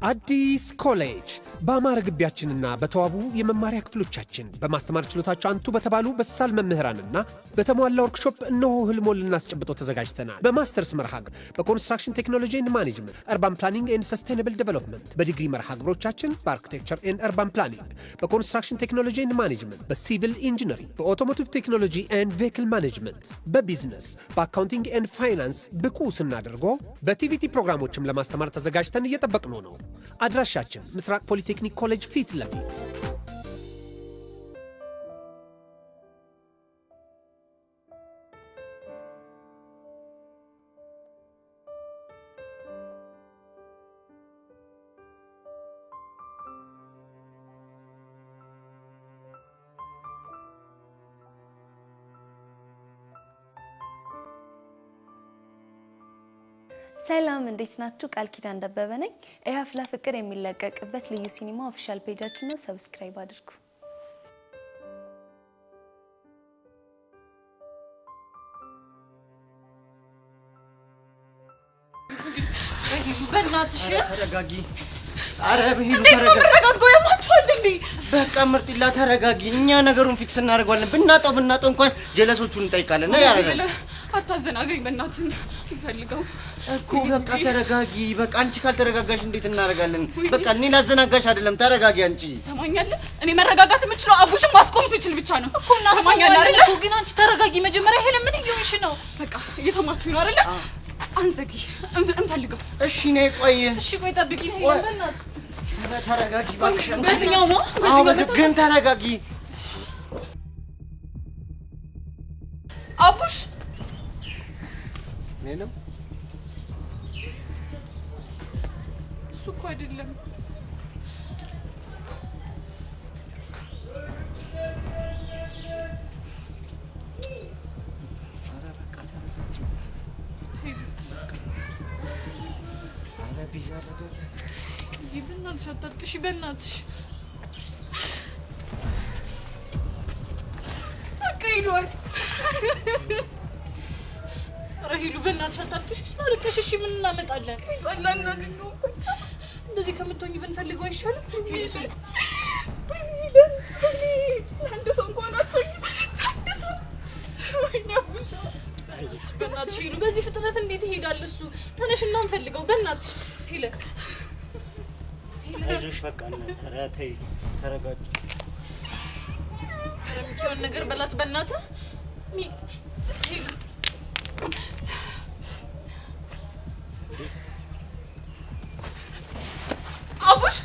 አዲስ ኮሌጅ በአማረ ግቢያችንና በተዋቡ የመማሪያ ክፍሎቻችን በማስተማር ችሎታቸው አንቱ በተባሉ በሳል መምህራንና በተሟላ ወርክሾፕ እነሆ ህልሞን ልናስጨብጦ ተዘጋጅተናል። በማስተርስ መርሃ ግብር በኮንስትራክሽን ቴክኖሎጂ ኤንድ ማኔጅመንት፣ አርባን ፕላኒንግ ኤንድ ሰስቴይነብል ዴቨሎፕመንት፣ በዲግሪ መርሃ ግብሮቻችን በአርኪቴክቸር ኤንድ አርባን ፕላኒንግ፣ በኮንስትራክሽን ቴክኖሎጂ ኤንድ ማኔጅመንት፣ በሲቪል ኢንጂነሪንግ፣ በኦቶሞቲቭ ቴክኖሎጂ ኤንድ ቬሂክል ማኔጅመንት፣ በቢዝነስ፣ በአካውንቲንግ ኤንድ ፋይናንስ ብቁ ስናደርጎ በቲቪቲ ፕሮግራሞችም ለማስተማር ተዘጋጅተን እየጠበቅነው ነው። አድራሻችን ምስራቅ ፖሊቴክኒክ ኮሌጅ ፊት ለፊት። ሰላም እንዴት ናችሁ? ቃል ኪዳን ደበበ ነኝ። ኢሃፍላ ፍቅር የሚለቀቅበት ልዩ ሲኒማ ኦፊሻል ፔጃችን ነው። ሰብስክራይብ አድርጉ። በእናትሽ ተረጋጊ። አረ በሂሉ ተረጋጊ። ያማችኋል እንዴ? በቃ ምርጥላ ተረጋጊ። እኛ ነገሩን ፊክስ እናደርጋለን። ብናጣው እንኳን ጀለሶቹን እንጠይቃለን ነው ያረጋል። አታዘናገኝ በእናትህ እንፈልገው እኮ በቃ ተረጋጊ። በቃ አንቺ ካልተረጋጋሽ እንዴት እናደርጋለን? በቃ እኔ ላዘናጋሽ አይደለም። ተረጋጊ አንቺ። ሰማኛለህ? እኔ መረጋጋት የምችለው አቡሽን ማስቆም ስችል ብቻ ነው እኮ። እና ሰማኛለህ አይደል? ግን አንቺ ተረጋጊ መጀመሪያ። ይሄ ለምን ይሁንሽ ነው? በቃ እየሰማችሁ ነው አይደል? አንዘጊ እንፈልገው። እሺ ነይ ቆይ። እሺ ቆይ ጠብቂኝ። ይሄ ለምን ተረጋጊ ባክሽ። በዚህኛው ነው? ግን ተረጋጊ። አቡሽ ነንም እሱ እኮ አይደለም። በእናትሽ አታልቅሽ። በእናትሽ አቀይሏል። ራሂሉ በእናትሽ አታልቅሽ። ስታልቅሽ እሺ ምን እናመጣለን? እናገኘው እንደዚህ ከምትሆኚ ብንፈልገው አይሻልም? አንድ ሰው እንኳን አትሆኚ። አንድ ሰው በእናትሽ ሂሉ። በዚህ ፍጥነት እንዴት ይሄዳል እሱ? ተነሽና እንፈልገው በእናትሽ ሂለ። አይዞሽ በቃ ተይ ተረጋጊ። ረምኪውን ነገር በላት በእናትህ ሂሉ። አቡሽ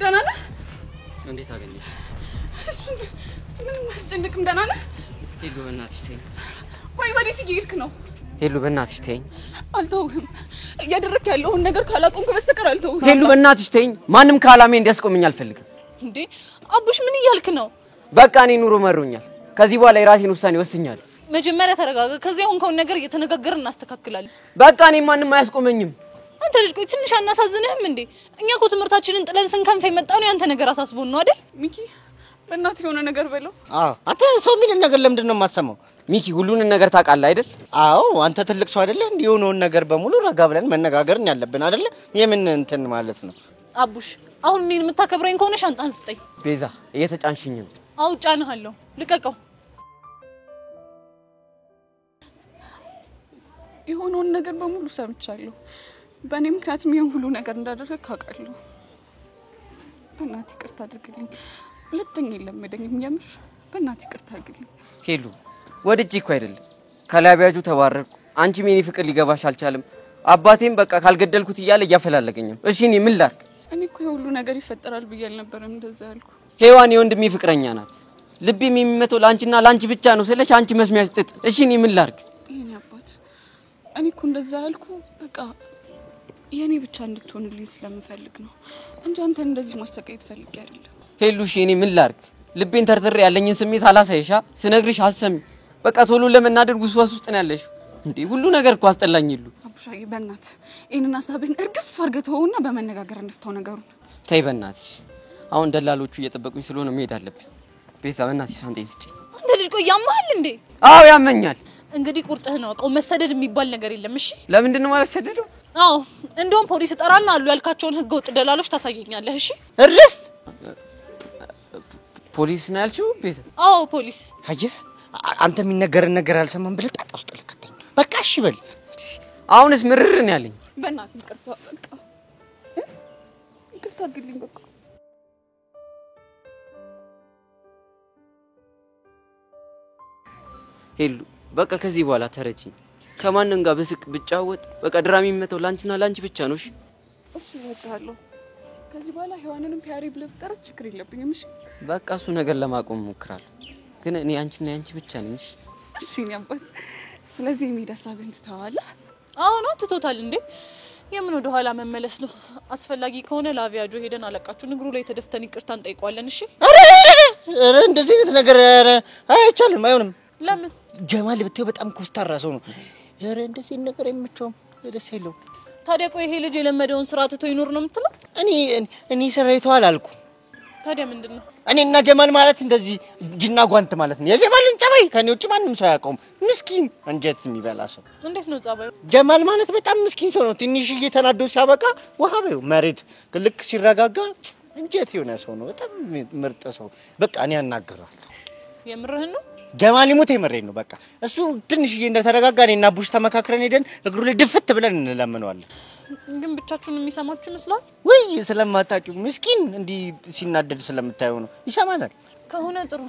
ደህና ነህ? እንዴት አገኘሽ? እሱ ምንም አያስጨንቅም። ደህና ነህ? ሄሉ በእናትሽ ተይኝ። ቆይ ወዴት እየሄድክ ነው? ሄሉ በእናትሽ ተይኝ። አልተውህም። እያደረክ ያለውን ነገር ካላቆምክ በስተቀር አልተውህም። ሄሉ በእናትሽ ተይኝ። ማንም ከዓላማዬ እንዲያስቆመኝ አልፈልግም። እንዴ አቡሽ ምን እያልክ ነው? በቃ እኔ ኑሮ መሮኛል። ከዚህ በኋላ የራሴን ውሳኔ ወስኛለሁ። መጀመሪያ ተረጋጋ። ከዚህ አሁን ከውን ነገር እየተነጋገርን እናስተካክላለን። በቃ እኔ ማንም አያስቆመኝም። አንተ ልጅ ቆይ ትንሽ አናሳዝንህም እንዴ? እኛ እኮ ትምህርታችንን ጥለን ስንከንፍ የመጣው ነው ያንተ ነገር አሳስቦን ነው አይደል? ሚኪ በእናትህ የሆነ ነገር በለው። አዎ አንተ ሰው ምን ነገር ለምንድን ነው የማሰማው? ሚኪ ሁሉን ነገር ታውቃለህ አይደል? አዎ አንተ ትልቅ ሰው አይደለ? እንዴ የሆነውን ነገር በሙሉ ረጋ ብለን መነጋገርን ያለብን አይደለ? የምን እንትን ማለት ነው? አቡሽ አሁን ምን የምታከብረኝ ከሆነ ሻንጣን ስጠኝ። ቤዛ እየተጫንሽኝ ነው። አውጫንሃለሁ። ልቀቀው። የሆነውን ነገር በሙሉ ሰምቻለሁ። በእኔ ምክንያቱም ይሄን ሁሉ ነገር እንዳደረግክ አውቃለሁ። በእናትህ ይቅርታ አድርግልኝ። ሁለተኛ የለመደኝም። የምር በእናትህ ይቅርታ አድርግልኝ። ሄሉ ወድጄ እኮ አይደለም። ከላቢያጁ ተባረርኩ። አንቺም የኔ ፍቅር ሊገባሽ አልቻለም። አባቴም በቃ ካልገደልኩት እያለ እያፈላለገኝ ነው። እሺ እኔ ምን ላድርግ? እኔ እኮ የሁሉ ነገር ይፈጠራል ብዬ አልነበረም እንደዛ ያልኩ። ሄዋን የወንድሜ ፍቅረኛ ናት። ልቤም የሚመተው ላንቺና ላንቺ ብቻ ነው ስለሽ አንቺ መስሚያሽ ጥጥ። እሺ እኔ ምን ላድርግ? የኔ አባት እኔ እኮ እንደዛ ያልኩ በቃ የኔ ብቻ እንድትሆንልኝ ስለምፈልግ ነው እንጂ አንተ እንደዚህ ማሰቃየት ፈልጌ አይደለም። ሄሉሽ እኔ ምን ላድርግ? ልቤን ተርትሬ ያለኝን ስሜት አላሳይሻ። ስነግርሽ አሰሚ። በቃ ቶሎ ለመናደድ ጉስዋስ ውስጥ ነው ያለሽ። እንዴ ሁሉ ነገር እኮ አስጠላኝ ይሉ አቡሻዬ በእናት እኔና ሳብን እርግፍ አርገተውና በመነጋገር እንፍታው ነገሩን። ተይ በእናትሽ አሁን ደላሎቹ እየጠበቁኝ ስለሆነ መሄድ አለብኝ። ቤዛ በእናትሽ ሻንጣዬን ስጪኝ። አንተ ልጅ ቆይ ያማል እንዴ? አዎ ያመኛል። እንግዲህ ቁርጥህን አውቀው መሰደድ የሚባል ነገር የለም እሺ? ለምንድን ነው ማለት ሰደደው? አዎ እንደውም ፖሊስ እጠራና አሉ ያልካቸውን ህገወጥ ደላሎች ታሳየኛለህ እሺ? እርፍ ፖሊስ ነው ያልሽው ቤዛ? አዎ ፖሊስ። አየህ አንተ የሚነገርን ነገር አልሰማም ብለህ ጣጣ ውስጥ ልከተኝ። በቃ እሺ በል። አሁንስ ምርር ነው ያለኝ። በእናትህ ይቅርታ በቃ ይቅርታ አድርግልኝ በቃ። ሄሉ በቃ ከዚህ በኋላ ተረጂኝ። ከማንም ጋር ብስቅ ብጫወት በቃ ድራሚ መተው ላንቺና ላንቺ ብቻ ነው እሺ? እሺ እወድሃለሁ። ከዚህ በኋላ ሔዋንንም ፒያሪ ብለህ ብጠራት ችግር የለብኝም እሺ? በቃ እሱ ነገር ለማቆም ሞክራለሁ። ግን እኔ አንቺና ያንቺ ብቻ ነኝ እሺ? እሺ እኔ አባት ስለዚህ የሚሄድ ሀሳብህን ትተዋለህ? አዎ ነው ትቶታል እንዴ? የምን ወደ ኋላ መመለስ ነው? አስፈላጊ ከሆነ ላቪያጆ ሄደን አለቃችሁን እግሩ ላይ ተደፍተን ይቅርታ እንጠይቀዋለን እሺ? ኧረ እንደዚህ አይነት ነገር አይቻልም አይሆንም። ለምን? ጀማል ብትይው በጣም ኮስታራ ሰው ነው። ኧረ እንደዚህ ነገር አይመቸውም ደስ አይለው። ታዲያ ቆይ ይሄ ልጅ የለመደውን ስራ ትቶ ይኖር ነው የምትለው? እኔ ሰራይቷል አልኩ። ታዲያ ምንድነው? እኔና ጀማል ማለት እንደዚህ ጅና ጓንት ማለት ነው። የጀማልን ጸባይ ከኔ ውጭ ማንም ሰው ያውቀውም። ምስኪን አንጀት የሚበላ ሰው። እንዴት ነው ጸባዩ? ጀማል ማለት በጣም ምስኪን ሰው ነው። ትንሽዬ ተናዶ ሲያበቃ ውሃ በይው መሬት ልክ ሲረጋጋ እንጀት የሆነ ሰው ነው። በጣም ምርጥ ሰው። በቃ እኔ አናግረዋለሁ። የምርህን ነው? ጀማል ይሞት የምሬን ነው። በቃ እሱ ትንሽዬ እንደተረጋጋ እኔና ቡሽ ተመካክረን ሄደን እግሩ ላይ ድፍት ብለን እንለምነዋለን። ግን ብቻችሁን የሚሰማችሁ ይመስላል? ወይ ስለማታውቂው ምስኪን እንዲህ ሲናደድ ስለምታየው ነው። ይሰማናል ከሆነ ጥሩ።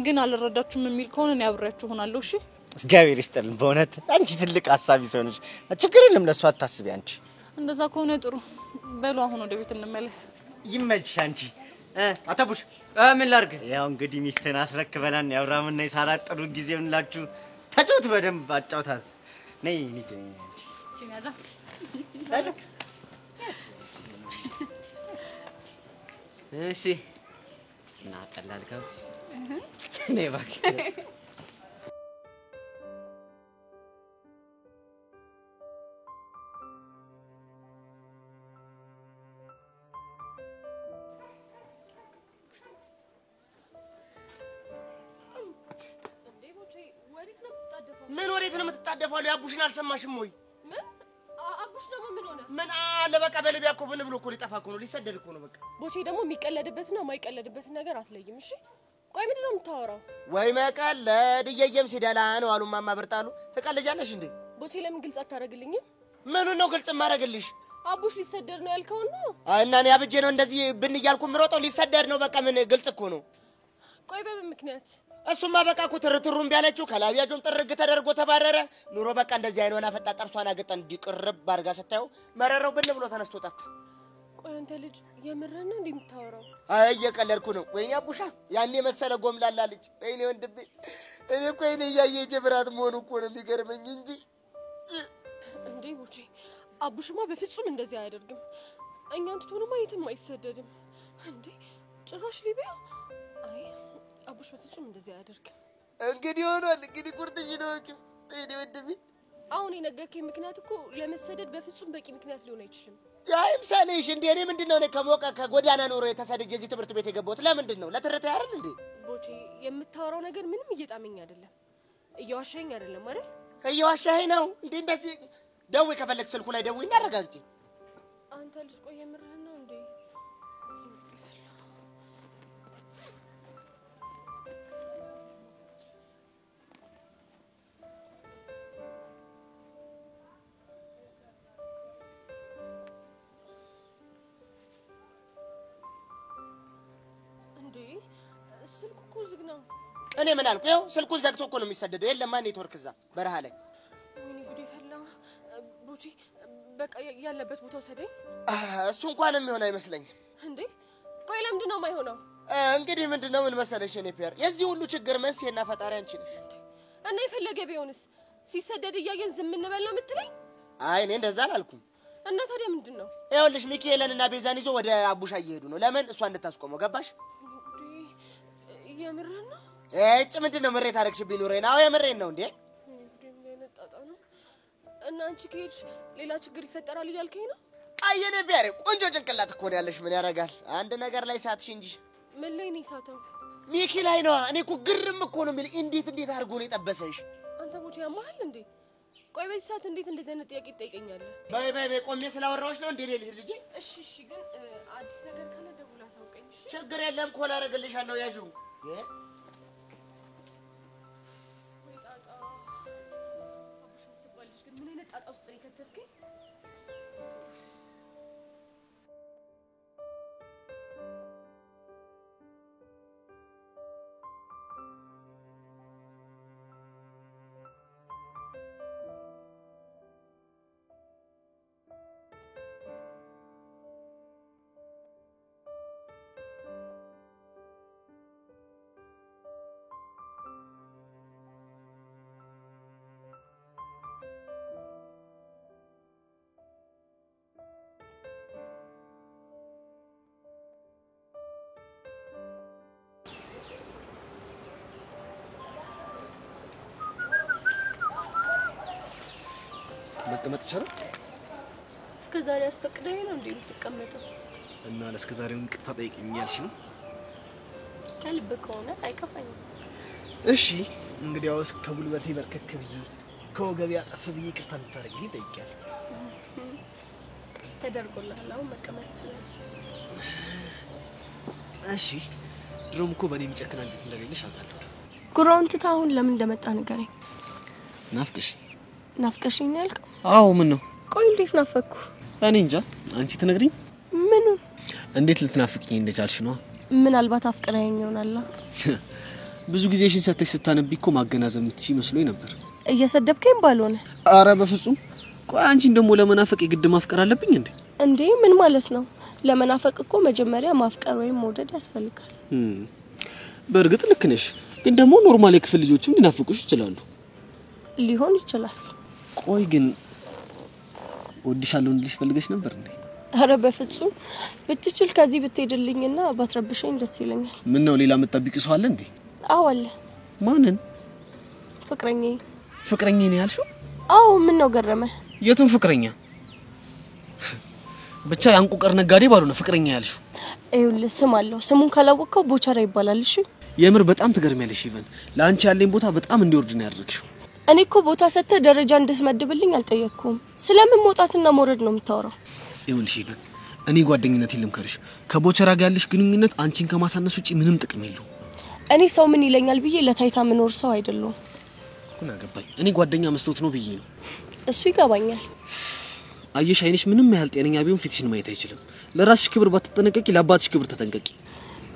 ግን አልረዳችሁም የሚል ከሆነ እኔ አብሬያችሁ ሆናለሁ እሺ? እግዚአብሔር ይስጥልን። በእውነት አንቺ ትልቅ ሐሳቢ ሰው ነሽ። ችግር የለም ለሱ አታስቢ አንቺ። እንደዛ ከሆነ ጥሩ። በሉ አሁን ወደ ቤት እንመለስ። ይመችሽ አንቺ። አታቡሽ ምን ላድርግ? ያው እንግዲህ ሚስትን አስረክበናል። የአብርሃምና የሳራ ጥሩ ጊዜ እንላችሁ። ተጫወት በደንብ አጫውታት። ነይ እንሂድ። ቺናዛ እሺ እና ጠላል ጋብዝ ነይ እባክህ። ምን ወዴት ነው የምትጣደፈው? ያቡሽን አልሰማሽም ወይ? ምን አቡሽ ደግሞ ምን ሆነ? ምን አለ በቃ በልቢያ እኮ ብን ብሎ እኮ ሊጠፋ እኮ ነው፣ ሊሰደድ እኮ ነው። በቃ ቦቼ ደግሞ የሚቀለድበትና የማይቀለድበትን ነገር አትለይም። እሺ ቆይ ምንድን ነው የምታወራው? ወይ መቀለድ እየየም ሲደላ ነው አሉ ማማ በርጣሉ። ትቀልጃለሽ እንዴ? ቦቼ ለምን ግልጽ አታደርግልኝም? ምኑን ነው ግልጽ ማረግልሽ? አቡሽ ሊሰደድ ነው ያልከው ነው? እና እኔ አብጄ ነው እንደዚህ ብን እያልኩ ምሮጠው። ሊሰደድ ነው በቃ። ምን ግልጽ እኮ ነው። ቆይ በምን ምክንያት? እሱማ በቃ እኮ ትርትሩን ቢያለችው ከላቢያጆም ጥርግ ተደርጎ ተባረረ። ኑሮ በቃ እንደዚህ አይነውና ፈጣ ጥርሷን አገጠን እንዲቅርብ አድርጋ ስታየው መረረው ብን ብሎ ተነስቶ ጠፋ። ቆይ አንተ ልጅ የምርህን ነው እንደምታወራው? አይ እየቀለድኩ ነው። ወይኔ አቡሻ ያኔ መሰለ ጎምላላ ልጅ። ወይኔ ወንድሜ እኔ እኮ እኔ እያየ ጀብራት መሆኑ እኮ ነው የሚገርመኝ እንጂ። እንዴ ቦቼ አቡሽማ በፍጹም እንደዚህ አያደርግም። እኛን ትቶንማ የትም አይሰደድም። እንዴ ጭራሽ ሊቢያ? አይ አቡሽ በፍጹም እንደዚህ አያደርግም። እንግዲህ ሆኗል። እንግዲህ ቁርጥሽ ነው። ወይኔ ወንድሜ አሁን የነገርከኝ ምክንያት እኮ ለመሰደድ በፍጹም በቂ ምክንያት ሊሆን አይችልም። ያይምሳሌሽ እንዴ? እኔ ምንድነው እኔ ከሞቀ ከጎዳና ኑሮ የተሰደጀ እዚህ ትምህርት ቤት የገባሁት ለምንድን ነው? ለትርታ ያረል እንዴ? ቦቼ የምታወራው ነገር ምንም እየጣመኝ አይደለም። እየዋሻኝ አይደለም አይደል? እየዋሻኸኝ ነው እንዴ? እንደዚህ ደውይ፣ ከፈለክ ስልኩ ላይ ደውይ እናረጋግጪ። አንተ ልጅ ቆይ የምርህን ነው እንዴ? ስልኩ እኮ ዝግ ነው። እኔ ምን አልኩ? ይኸው ስልኩን ዘግቶ እኮ ነው የሚሰደደው። የለም ኔትወርክ እዛ በረሃ ላይ። ወይኔ ጉዴ ፈላ። ቦቼ በቃ ያለበት ቦታ ወሰደኝ። እሱ እንኳን የሚሆን አይመስለኝም። እንዴ ቆይ ለምንድን ነው የማይሆነው? እንግዲህ ምንድነው ምን መሰለሽ የኔ ፒያር፣ የዚህ ሁሉ ችግር መንስኤና ፈጣሪ አንቺ ነሽ። እና የፈለገ ቢሆንስ ሲሰደድ እያየን ዝም እንበል ነው የምትለኝ? አይ እኔ እንደዛ አላልኩም። እና ታዲያ ምንድን ነው? ይኸውልሽ ሚካኤልንና ቤዛን ይዞ ወደ አቡሻ እየሄዱ ነው። ለምን? እሷ እንድታስቆመው ገባሽ? የምርህን ነው? እጭ ምንድነው ምሬት አደረግሽብኝ? ኑሮዬን። አዎ የምሬን ነው። እንዴ እና አንቺ ከሄድሽ ሌላ ችግር ይፈጠራል እያልከኝ ነው? አየኔ ቢያሬ ቆንጆ ጭንቅላት እኮ ነው ያለሽ ምን ያረጋል አንድ ነገር ላይ ሳትሽ እንጂ ምን ላይ ነው ሳተው ሚኪ ላይ ነው እኔ እኮ ግርም እኮ ነው የሚል እንዴት አድርጎ ነው የጠበሰሽ አንተ ቦቼ ያማል እንዴ ቆይ በዚህ ሰዓት እንዴት እንደዚህ አይነት ጥያቄ ትጠይቀኛለህ ባይ ቆሜ ስላወራዎች ነው እንዴ ልጅ እሺ ግን አዲስ ነገር ካለ ደውላ ሳውቀኝ እሺ ችግር የለም ኮላ አረጋግልሻለሁ ያዡ ጣጣ አቡሽ ትባልሽ ግን ምን አይነት ጣጣ ውስጥ ነው ከተልከኝ መቀመጥ ይችላል እስከዛሬ አስፈቅደኝ ነው እንዴ ልትቀመጠው እና ለስከዛሬውን ቅጣ ጠይቀኝ ያልሽ ነው ከልብ ከሆነ አይከፋኝም እሺ እንግዲያውስ ከጉልበቴ በርከክ ብዬ ከወገቤ አጠፍ ብዬ ቅርታ እንድታረግልኝ ጠይቄያለሁ ተደርጎልሃል አሁን መቀመጥ ይችላል እሺ ድሮም እኮ በእኔ የሚጨክን አንጀት እንደሌለሽ አውቃለሁ ጉራውን ትታ አሁን ለምን እንደመጣ ንገረኝ ናፍቀሽኝ ያልከው አዎ ምን ነው ቆይ እንዴት ናፈኩ እኔ እንጃ አንቺ ትነግሪኝ ምኑ እንዴት ልትናፍቂኝ እንደቻልሽ ነው ምናልባት አፍቅረኸኝ ይሆናል ብዙ ጊዜሽን ሰጥተሽ ስታነቢ እኮ ማገናዘብ የምትችይ መስሎኝ ነበር እየሰደብከኝ ባልሆነ አረ በፍጹም ቆይ አንቺን ደሞ ለመናፈቅ የግድ ማፍቀር አለብኝ እንዴ ምን ማለት ነው ለመናፈቅ እኮ መጀመሪያ ማፍቀር ወይም መውደድ ያስፈልጋል በእርግጥ ልክ ነሽ ግን ደሞ ኖርማል የክፍል ልጆችም ሊናፍቁሽ ይችላሉ ሊሆን ይችላል ቆይ ግን ወድሻለሁ እንድልሽ ፈልገሽ ነበር እንዴ አረ በፍጹም ብትችል ከዚህ ብትሄድልኝና ባትረብሽኝ ደስ ይለኛል ምን ነው ሌላ መጣብቂ ሰው አለ እንዴ አዎ አለ ማንን ፍቅረኛ ነው ያልሽው አዎ ምን ነው ገረመ የቱን ፍቅረኛ ብቻ ያንቁቀር ነጋዴ ባሉ ነው ፍቅረኛ ያልሽው አይውል ስም አለው ስሙን ካላወቀው ቦቻራ ይባላል እሺ የምር በጣም ትገርሚያለሽ ኢቨን ላንቺ ያለኝ ቦታ በጣም እንዲወርድ ነው ያደረግሽው እኔ እኮ ቦታ ሰተ ደረጃ እንድትመድብልኝ አልጠየቅኩም ስለምን መውጣትና መውረድ ነው የምታወራው ይኸውልሽ ኢቨን እኔ ጓደኝነት ልምከርሽ ከቦቸራ ጋር ያለሽ ግንኙነት አንቺን ከማሳነስ ውጪ ምንም ጥቅም የለውም እኔ ሰው ምን ይለኛል ብዬ ለታይታ ምኖር ሰው አይደለም ምን አገባኝ እኔ ጓደኛ መስጠት ነው ብዬ ነው እሱ ይገባኛል አየሽ አይንሽ ምንም ያህል ጤነኛ ቢሆን ፊትሽን ማየት አይችልም ለራስሽ ክብር ባትጠነቀቂ ለአባትሽ ክብር ተጠንቀቂ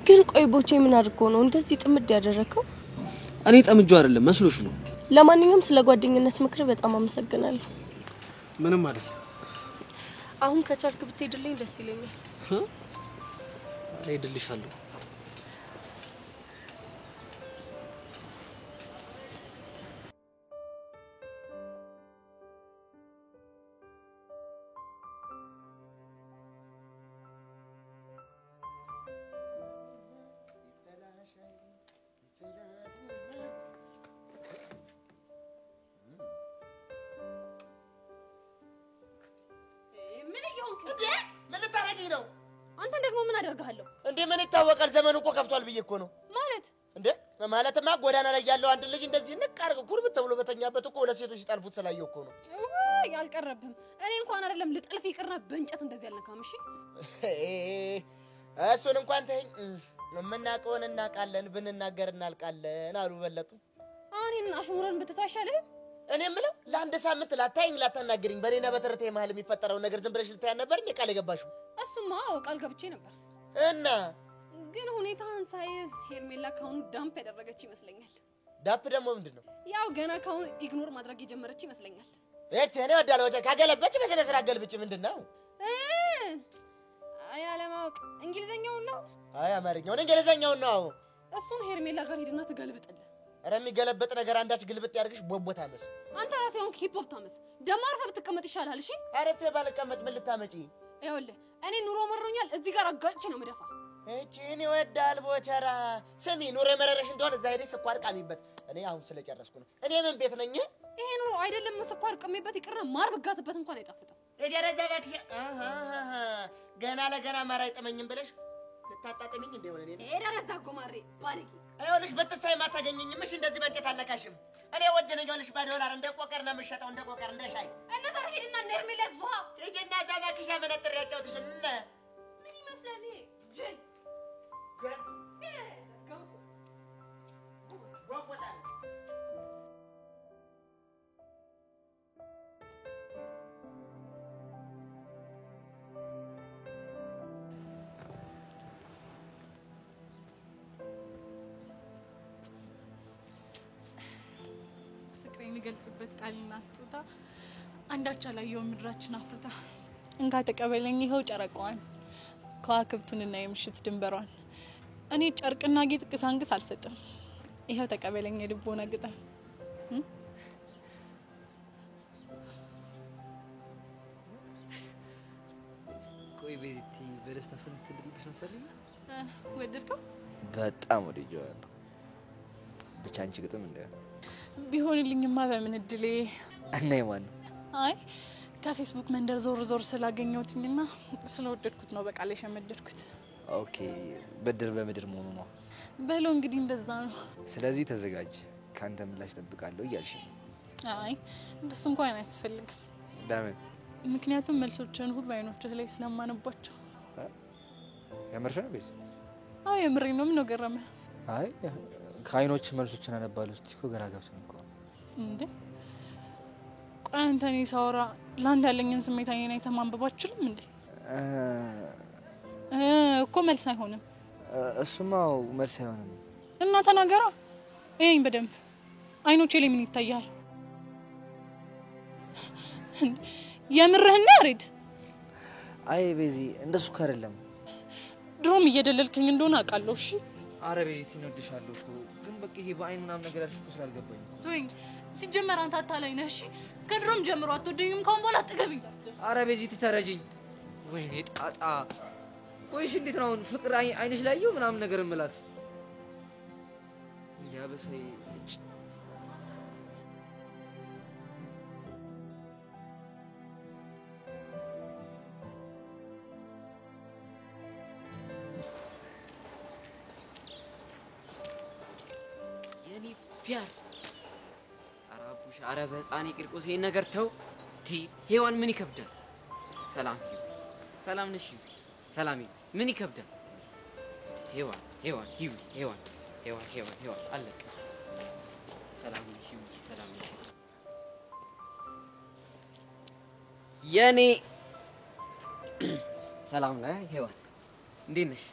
ግን ቆይ ቦቼ ምን አድርጎ ነው እንደዚህ ጥምድ ያደረከው እኔ ጠምጆ አይደለም መስሎሽ ነው ለማንኛውም ስለ ጓደኝነት ምክር በጣም አመሰግናለሁ ምንም አይደል አሁን ከቻልክ ብትሄድልኝ ደስ ይለኛል እሄድልሻለሁ ምን ልታረጊ ነው አንተ ደግሞ ምን አደርጋለሁ እንዴ ምን ይታወቃል ዘመኑ እኮ ከፍቷል ብዬ እኮ ነው ማለት እንዴ ማለትማ ጎዳና ላይ ያለው አንድ ልጅ እንደዚህ ንቃርግ ኩርብት ተብሎ በተኛበት እኮ ሁለት ሴቶች ሲጣልፉት ስላየው እኮ ነው ያልቀረብም እኔ እንኳን አይደለም ልጠልፍ ይቅርና በእንጨት እንደዚህ ያልነካም እሺ እሱን እንኳን ተይኝ ምናቀውን እናቃለን ብንናገር እናልቃለን አሉ በለጡ አሁን አሽሙረን ብትታሻለ እኔ ምለው ለአንድ ሳምንት ላታይኝ ላታናግሪኝ በኔና በተረቴ መሃል የሚፈጠረው ነገር ዝም ብለሽ ልታይ ነበር እንዴ ቃል የገባሽው እሱማ ቃል ገብቼ ነበር እና ግን ሁኔታን ሳይ ሄርሜላ ካሁን ዳምፕ ያደረገች ይመስለኛል ዳፕ ደግሞ ምንድነው ያው ገና ካሁን ኢግኖር ማድረግ የጀመረች ይመስለኛል እኔ ወዳለው ካገለበች በስነ ስርዓት ገልብጭ ምንድነው አይ አለማወቅ እንግሊዘኛው ነው አይ አማርኛው እንግሊዘኛው ነው እሱን ሄርሜላ ጋር ሄድና ትገልብጥልህ ኧረ የሚገለበጥ ነገር አንዳች ግልብጥ ያርግሽ ቦቦታ መስ አንተ ራስህ ሆንክ ሂፕ ሆፕ ታመስ ደሞ አርፈህ ብትቀመጥ ይሻላል እሺ አረፌ ባልቀመጥ ምን ልታመጪ ይኸውልህ እኔ ኑሮ መሮኛል እዚህ ጋር አጋጭ ነው መደፋ እቺን ይወዳል ቦቸራ ስሚ ኑሮ መረረሽ እንደሆነ እዛ ሄደሽ ስኳር ቃሚበት እኔ አሁን ስለጨረስኩ ነው እኔ ምን ቤት ነኝ ይሄ ኑሮ አይደለም ስኳር ቅሜበት ይቅርና ማር በጋትበት እንኳን አይጣፍጥም እደረዛ ባክሽ ገና ለገና ማራይ ጠመኝም ብለሽ ልታጣጥሚኝ እንደሆነ እኔ እደረዛ ጎማሬ ባልቂ አይሆንሽ በተሳይ ማታገኘኝም እሺ እንደዚህ መንጨት አለካሽም እኔ ወደነኛልሽ $1 እንደ ቆቀር ነው የምሸጠው እንደ ቆቀር እንደ ሻይ እነ ፈርሂድና እነ ሄርሜላ ዙሃ እጄና ዛባክሽ መነጥር ያጫውትሽ ምን ይመስላል ጅል የሚገልጽበት ቃልና ስጦታ አንዳች አላየው ምድራችን አፍርታ እንጋ ተቀበለኝ ይኸው ጨረቃዋን ከዋክብቱንና የምሽት ድንበሯን እኔ ጨርቅና ጌጥ ቅሳንግስ አልሰጥም ይኸው ተቀበለኝ የልቦና ግጥም ቆይ ቤዚቲ በደስታ ፈንት ልብሽ ነፈልኝ ወደድከው በጣም ወደጀዋለሁ ብቻ አንቺ ግጥም እንደ ቢሆንልኝማ በምን እድሌ እና የማን አይ ከፌስቡክ መንደር ዞር ስላገኘሁትኝና ስለወደድኩት ነው በቃ ላይ ሸመደድኩት ኦኬ በድር በመድር መሆኑ ነው በለው እንግዲህ እንደዛ ነው ስለዚህ ተዘጋጅ ካንተ ምላሽ ተጠብቃለሁ እያልሽ አይ እንደሱ እንኳን አያስፈልግም ለምን ምክንያቱም መልሶችን ሁሉ አይኖችህ ላይ ስለማነባቸው ያመርሽ ነው ቤት አይ የምሬ ነው ምን ገረመ አይ ካይኖች መልሶችን አነባለሁ እስቲ ገራ ገብሰን እኮ እንዴ ቋንተኒ ሳውራ ላንድ ያለኝን ስሜት አይኔ ላይ ተማንበባችልም እንዴ እኮ መልስ አይሆንም እሱማው መልስ አይሆንም እና ተናገራ እይኝ በደንብ አይኖቼ ላይ ምን ይታያል የምርህና ያሬድ አይ ቤዚ እንደሱ ካረለም ድሮም እየደለልከኝ እንደሆነ አቃለሁ እሺ አረቤቲ ነውድሻለሁ እኮ ግን በቃ ይሄ በአይንና ነገር ያልሽኩ ስላልገባኝ ቶኝ ሲጀመር አንተ አታላይ ነህ እሺ ከድሮም ጀምሮ አትወደኝም ካሁን በኋላ አትገቢኝ አረቤቲ ተረጂኝ ወይኔ ጣጣ ቆይሽ እንዴት ነው ፍቅር አይንሽ ላይው ምናምን ነገር እምላት ያበሰይ እጭ የኔ ፒያር አራቡሽ አረበ ህፃኔ ቂርቆስ ይሄን ነገር ተው ቲ ሄዋን ምን ይከብዳል ሰላም ነሽ ሰላም ምን ይከብዳል ሄዋን አለቀ ሰላም ነሽ የኔ ሰላም ላይ ሄዋን እንዴት ነሽ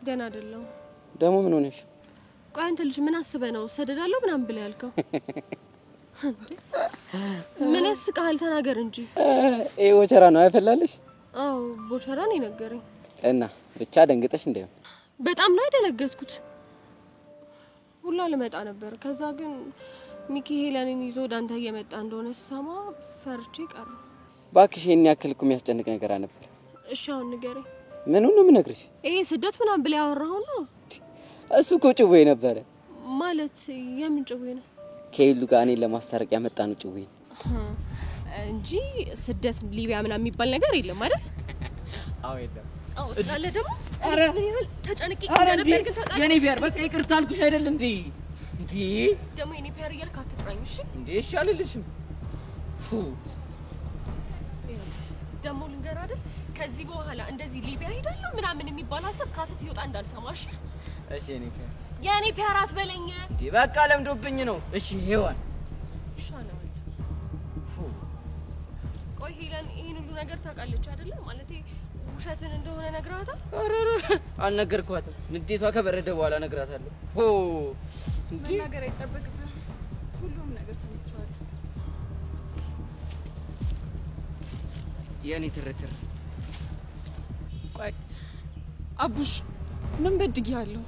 ደህና አይደለም ደሞ ምን ሆነሽ ቆይ አንተ ልጅ ምን አስበህ ነው ሰደዳለሁ ምናምን ብለህ ያልከው ምን ያስቃል ተናገር እንጂ ኤ ወቸራ ነው አይፈላልሽ አው ቦቸራ ነው ነገረኝ እና ብቻ ደንግጠሽ እንደው በጣም ነው ያደነገጥኩት ሁላ ልመጣ ነበር ከዛ ግን ሚኪ ሄለንን ይዞ ዳንታ እየመጣ እንደሆነ ሰማ ፈርቼ ቀረ ባክሽ የኔ ያክልኩ የሚያስጨንቅ ነገር ነበር እሺ አሁን ንገረኝ ምን ነው የምነግርሽ ይሄ ስደት ምናምን ብለህ ያወራው ነው እሱ እኮ ጭዌ ነበር ማለት የምን ጭዌ ነው ከይሉ ጋር እኔን ለማስታረቅ ያመጣነው ጭዌ እንጂ ስደት ሊቢያ ምናምን የሚባል ነገር የለም አይደል አዎ የለም አዎ ታለ ደግሞ አረ ምን ይሁን ተጨንቄ ነበር ግን ታውቃለህ የኔ ቢያር በቃ ይቅርታ አልኩሽ አይደል እንዴ ደግሞ የኔ ፒያር እያልክ አትጥራኝ እሺ እንዴ እሺ አልልሽም ደግሞ ልንገር አይደል ከዚህ በኋላ እንደዚህ ሊቢያ ሄዳለሁ ምናምን የሚባል ሐሳብ ካፍስ ይወጣ እንዳልሰማሽ እሺ የኔ ፒያር አትበለኝ እንዴ በቃ ለምዶብኝ ነው እሺ ሄዋን ይሻላል ቆይ ሄለን ይሄን ሁሉ ነገር ታውቃለች አይደል ማለት ውሸትን እንደሆነ ነግራታል አረረ አልነገርኳትም ንዴቷ ከበረደ በኋላ ነግራታለሁ እንዴ ነገር አይጠበቅብም ሁሉም ነገር ሰምቻለሁ የኔ ትርትር ቆይ አቡሽ ምን በድጊያለሁ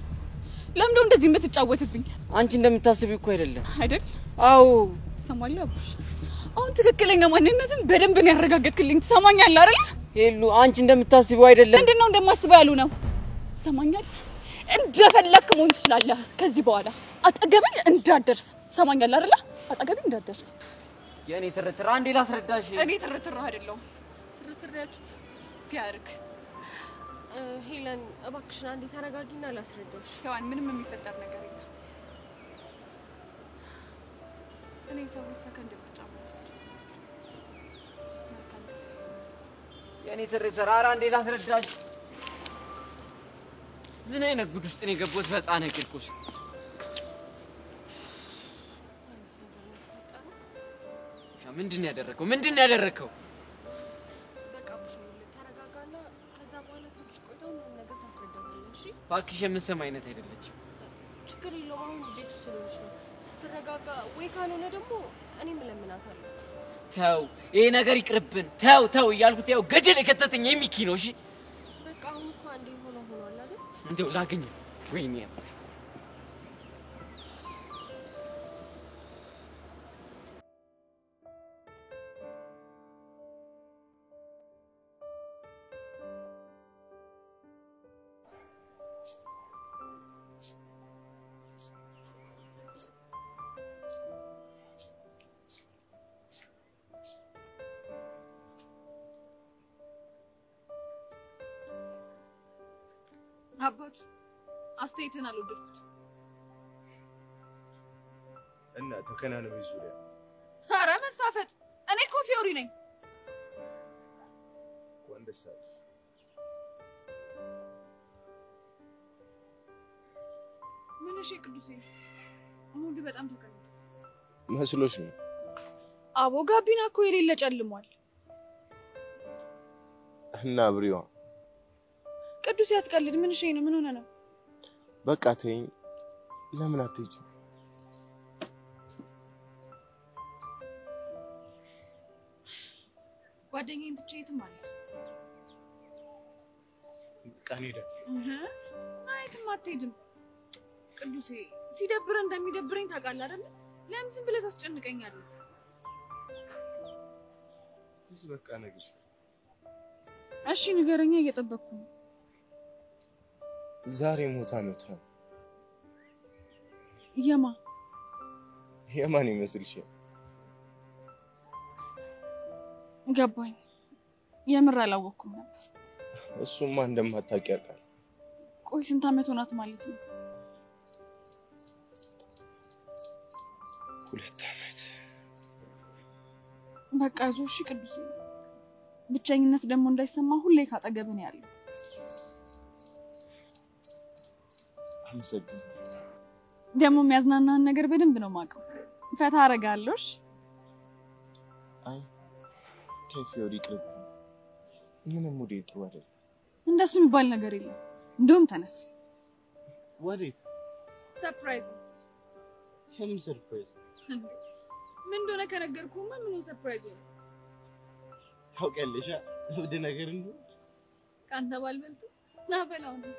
ለምን እንደዚህ የምትጫወትብኝ አንቺ እንደምታስቢው እኮ አይደል አዎ ሰማለሁ አቡሽ አሁን ትክክለኛ ማንነትን በደንብ ነው ያረጋግጥልኝ ትሰማኛለህ አይደል ሄሉ አንቺ እንደምታስቢው አይደለም ምንድነው እንደማስበው ያሉ ነው ሰማኛል እንደፈለክ መሆን ትችላለህ ከዚህ በኋላ አጠገቤ እንዳትደርስ ሰማኛለህ አይደል አጠገቤ እንዳትደርስ የኔ ትርትር አንዴ ላስረዳሽ እኔ ትርትር አይደለም ትርያችሁት ፊያርክ ሄለን እባክሽን አንዴ ተረጋጊና ላስረዳሽ። ሔዋን ምንም የሚፈጠር ነገር የለም። እኔ ሰዎች ሰከንድ ብቻ ማለት ነው። የኔ ትርኢት ተራራ እንዴት ላስረዳሽ? ምን አይነት ጉድ ውስጥ ነው የገባሁት? በሕፃነ ቂርቆስ ምንድን ነው ያደረከው? ምንድን ነው ያደረከው? በቃ አቡሽ ተረጋጋና ከዛ በኋላ ትንሽ ቆይተው ምንም ነገር ታስረዳኛለሽ። እሺ እባክሽ የምትሰማ አይነት አይደለችም። ችግር የለውም። አሁን ቤት ውስጥ ስለሆንሽ ነው። ስትረጋጋ ወይ ካልሆነ ደግሞ እኔም እለምናታለሁ። ተው ይሄ ነገር ይቅርብን። ተው እያልኩት ያው ገደል የከተተኝ የሚኪ ነው። እሺ በቃ አሁን እኮ አንዴ ሆኗል አይደል? እንደው ላገኝ ወይኔ አባቱ አስተያየትን አልወደድኩት እና ተከናነው ዙሪያ ኧረ መሳፈጥ እኔ እኮ ፊዮሪ ነኝ። ወንደሳል ምን እሺ ቅዱሴ ሙድ በጣም ተከናነ መስሎሽ ነው? አቦ ጋቢና እኮ የሌለ ጨልሟል። እና ብሪዋ ቅዱስ ያትቀልድ ምን እሺ ነው? ምን ሆነ ነው? በቃ ተይኝ። ለምን አትሄጂ? ጓደኛዬን ትቼ የትም አልሄድም። ቃል ሄደ የትም አትሄድም። ቅዱሴ ሲደብረ እንደሚደብረኝ ታውቃለህ አይደል? ለምን ዝም ብለህ ታስጨንቀኛለህ? በቃ ነገርሽ እሺ ንገረኛ፣ እየጠበቅኩ ነው። ዛሬ ሞታ ነው። የማን ይመስልሻል? ገባኝ። የምር አላወቅኩም ነበር። እሱማ እንደማታውቂ ያውቃል። ቆይ ስንት ዓመት ሆናት ማለት ነው? 2 ዓመት። በቃ አይዞህ እሺ ቅዱሴ። ብቸኝነት ደግሞ እንዳይሰማ ሁሌ ካጠገብህ ነው ያለው። አመሰግናለሁ። ደግሞ የሚያዝናናህን ነገር በደንብ ነው የማውቀው። ፈታ አደርጋለሁ። አይ ቴፊዮሪ ቅርብ ምንም ሙዴ ጥሩ አይደል? እንደሱ የሚባል ነገር የለም። እንደውም ተነስ። ወዴት? ሰርፕራይዝ። የምን ሰርፕራይዝ? ምን እንደሆነ ከነገርኩህማ ምን ሰርፕራይዝ ነው? ታውቂያለሽ ወደ ነገር እንደው ካንተ ባልበልጥ ና በላው ነው።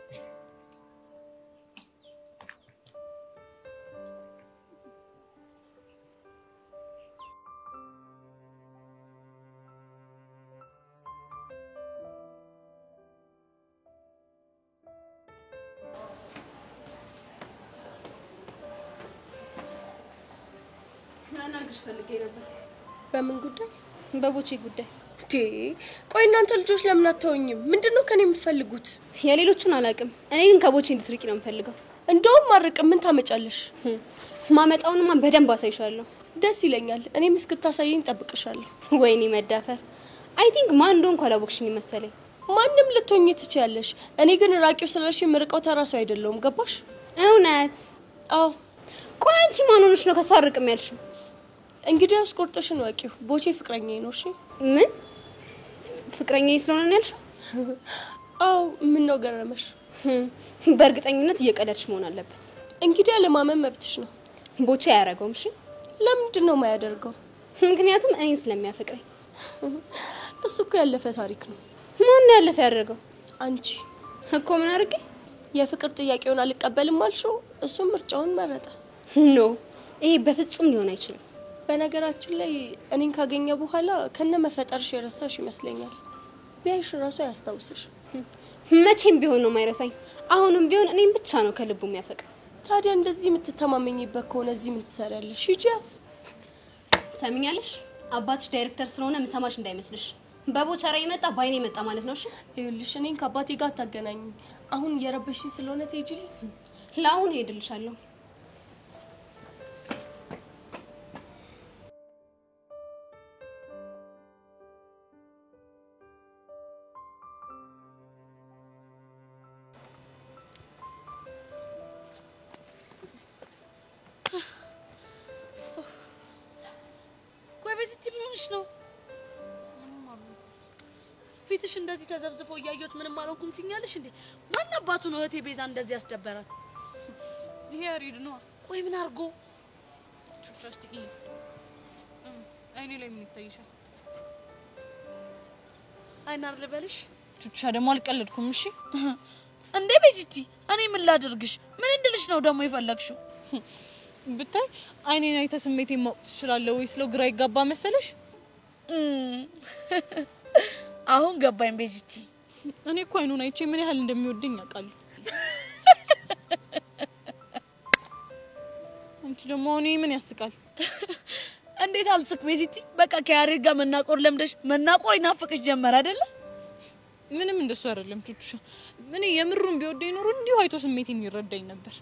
ናናግሽ ፈልጌ ነበር። በምን ጉዳይ? በቦቼ ጉዳይ። ቆይ እናንተ ልጆች ለምን አታውኝም? ምንድነው ከኔ የምትፈልጉት? የሌሎቹን አላውቅም። እኔ ግን ከቦቼ እንድትርቂ ነው የምፈልገው። እንደውም ማርቅ ምን ታመጫለሽ? ማመጣውንማ በደንብ አሳይሻለሁ። ደስ ይለኛል። እኔም እስክታሳየኝ ጠብቅሻለሁ። ወይኔ መዳፈር። አይ ቲንክ ማን እንደሆንኩ አላወቅሽኝ መሰለኝ። ማንም ልትሆኚ ትችያለሽ። እኔ ግን ራቂው ስለሽ ምርቀው ተራሱ አይደለም። ገባሽ? እውነት? አዎ። ቆይ አንቺ ማን ሆነሽ ነው ከሷ አርቅም ያልሽው? እንግዲህ አስቆርጥሽን ወቂው። ቦቼ ፍቅረኛዬ ነው። እሺ ምን ፍቅረኛዬ ስለሆነ ነው ያልሽው? አዎ። ምን ነው ገረመሽ? በእርግጠኝነት እየቀለድሽ መሆን አለበት። እንግዲህ አለማመን መብትሽ ነው። ቦቼ አያረገውም። እሺ ለምንድን ነው የማያደርገው? ምክንያቱም እኔን ስለሚያፈቅረኝ። እሱ እኮ ያለፈ ታሪክ ነው። ማን ያለፈ ያደረገው? አንቺ እኮ ምን አድርጌ? የፍቅር ጥያቄውን አልቀበልም አልሽው። እሱ ምርጫውን መረጠ። ኖ ይሄ በፍጹም ሊሆን አይችልም። በነገራችን ላይ እኔን ካገኘ በኋላ ከነ መፈጠርሽ የረሳሽ ይመስለኛል። ቢያይሽ ራሱ ያስታውስሽ። መቼም ቢሆን ነው የማይረሳኝ። አሁንም ቢሆን እኔን ብቻ ነው ከልቡ የሚያፈቅር። ታዲያ እንደዚህ የምትተማመኝበት ከሆነ እዚህ ምን ትሰሪያለሽ? ሂጂ። ሰሚኛለሽ? አባትሽ ዳይሬክተር ስለሆነ ምሰማሽ እንዳይመስልሽ። በቦቸራ ይመጣ ባይኔ መጣ ማለት ነው። እሺ ይኸውልሽ እኔን ከአባቴ ጋር ታገናኝ። አሁን እየረበሽኝ ስለሆነ ትሄጂልኝ። ለአሁን ሄድልሻለሁ። ነው ፊትሽ እንደዚህ ተዘብዝፎ ያያዩት ምንም አልሆንኩም ትኛለሽ እንዴ? ማን አባቱ ነው እህቴ ቤዛ እንደዚህ ያስደበራት? ይሄ ያሪድ ነው። ቆይ ምን አርጎ ቹቻስቲ አይኔ ላይ ምን ይታይሻል? አይናር ልበልሽ? ቹቻ ደግሞ አልቀለድኩም። እሺ እንዴ ቤዚቲ እኔ ምን ላድርግሽ? ምን እንድልሽ ነው ደግሞ የፈለግሽው? ብታይ አይኔን አይተ ስሜቴን ማወቅ ትችላለህ ወይስ ለው ግራ ይጋባ መሰለሽ? አሁን ገባኝ ቤዚቲ። እኔ እኮ አይኑን አይቼ ምን ያህል እንደሚወደኝ አውቃለሁ። አንቺ ደግሞ እኔ ምን ያስቃል? እንዴት አልስቅ ቤዚቲ? በቃ ከያሬድ ጋር መናቆር ለምደሽ መናቆር ይናፍቅሽ ጀመር አይደለ? ምንም እንደሱ አይደለም ቹቹ። እኔ የምሩን ቢወደኝ ኖሮ እንዲሁ አይቶ ስሜቴን ይረዳኝ ነበር።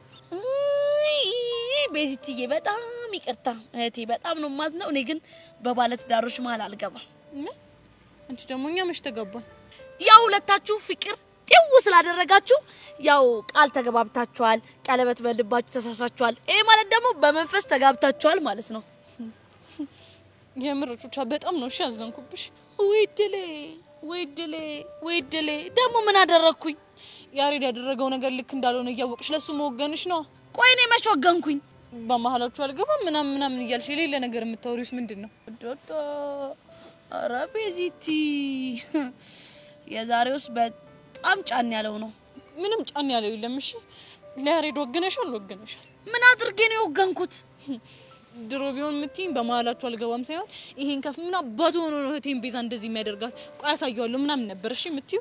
ቤዚቲዬ በጣም ይቅርታ እህቴ፣ በጣም ነው ማዝነው። እኔ ግን በባለት ዳሮች መሃል አልገባም። አንቺ ደግሞ እኛ መች ተጋባን? ያው ሁለታችሁ ፍቅር ጤው ስላደረጋችሁ ያው ቃል ተገባብታችኋል፣ ቀለበት በልባችሁ ተሳሳችኋል። ይሄ ማለት ደግሞ በመንፈስ ተጋብታችኋል ማለት ነው። የምር ቹቻ በጣም ነው ያዘንኩብሽ። ወይድሌ ደግሞ ምን አደረኩኝ? ያሬድ ያደረገው ነገር ልክ እንዳልሆነ እያወቅሽ ለሱ መወገንሽ ነው። ቆይ እኔ መች ወገንኩኝ? በመሃላችሁ አልገባም ምናምን እያልሽ የሌለ ነገር የምታወሪውስ ምንድነው? ዶዶ ኧረ ቤዚቲ የዛሬውስ በጣም ጫን ያለው ነው። ምንም ጫን ያለው የለም። እሺ ለያሬድ ወገነሻል። ምን አድርጌ ነው የወገንኩት? ድሮ ቢሆን ምትይኝ በመሃላችሁ አልገባም ሳይሆን ይሄን ከፍ ምን አባቱ ሆኖ ነው እህቴን ቤዛ እንደዚህ የሚያደርጋት? ቆይ አሳየዋለሁ ምናምን ነበር። እሺ ምትዩ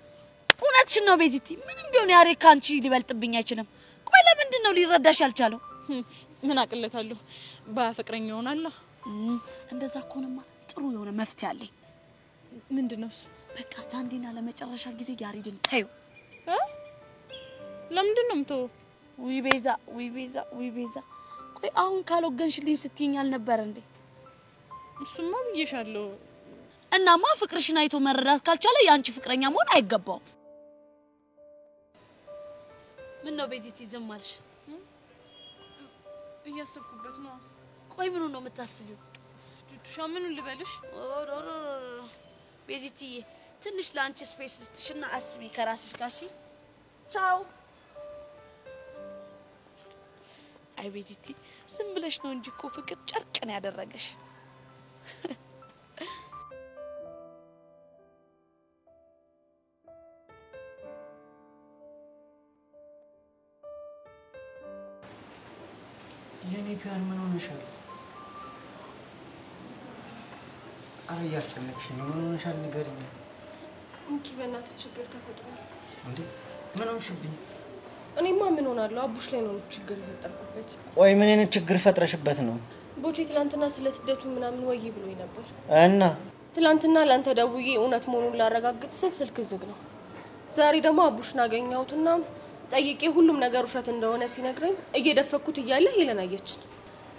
እውነትሽን ነው ቤዚቲ። ምንም ቢሆን ያሬድ ካንቺ ሊበልጥብኝ አይችልም። ቆይ ለምንድን ነው ሊረዳሽ ያልቻለው? ምን አቅለታለሁ? ባያፈቅረኝ ይሆናል። እንደዛ ከሆነማ ጥሩ የሆነ መፍትሄ አለኝ። ምንድነው? በቃ ለአንዴና ለመጨረሻ ጊዜ ያሬድን ታዩ። ለምንድን ነው የምትው? ውይ ቤዛ ቆይ አሁን ካልወገንሽልኝ ስትይኛል ነበር እንዴ? እሱማ ብዬሻለሁ። እናማ ፍቅርሽን አይቶ መረዳት ካልቻለ ያንቺ ፍቅረኛ መሆን አይገባውም። ምን ነው ቤዚቲ ዝም አልሽ? እያሰብኩበት ነው። ቆይ ምኑ ነው የምታስቢው? ቹቹሻ ምን ልበልሽ? ቤዚቲ ትንሽ ላንቺ ስፔስ ልስጥሽና አስቢ ከራስሽ ጋር። እሺ ቻው። አይ ቤዚቲ ዝም ብለሽ ነው እንጂ እኮ ፍቅር ጨርቅ ነው ያደረገሽ። የኔ ፒያር ምን ሆነሻል? አረ ያስጨነቅሽኝ ምን ሆነሻል? ንገሪኝ። እንኪ በእናትህ ችግር ተፈጥሯል። እንዴ ምን ሆንሽብኝ? እኔማ ምን ሆናለሁ? አቡሽ ላይ ነው ችግር የፈጠርኩበት። ቆይ ምን አይነት ችግር ፈጥረሽበት ነው? ቦቼ ትላንትና ስለ ስደቱ ምናምን ወይ ብሎኝ ነበር እና ትላንትና ላንተ ደውዬ እውነት መሆኑን ላረጋግጥ ስል ስልክ ዝግ ነው። ዛሬ ደግሞ አቡሽን አገኘሁትና ጠይቄ ሁሉም ነገር ውሸት እንደሆነ ሲነግረኝ እየደፈኩት እያለ ሄለን አየችን።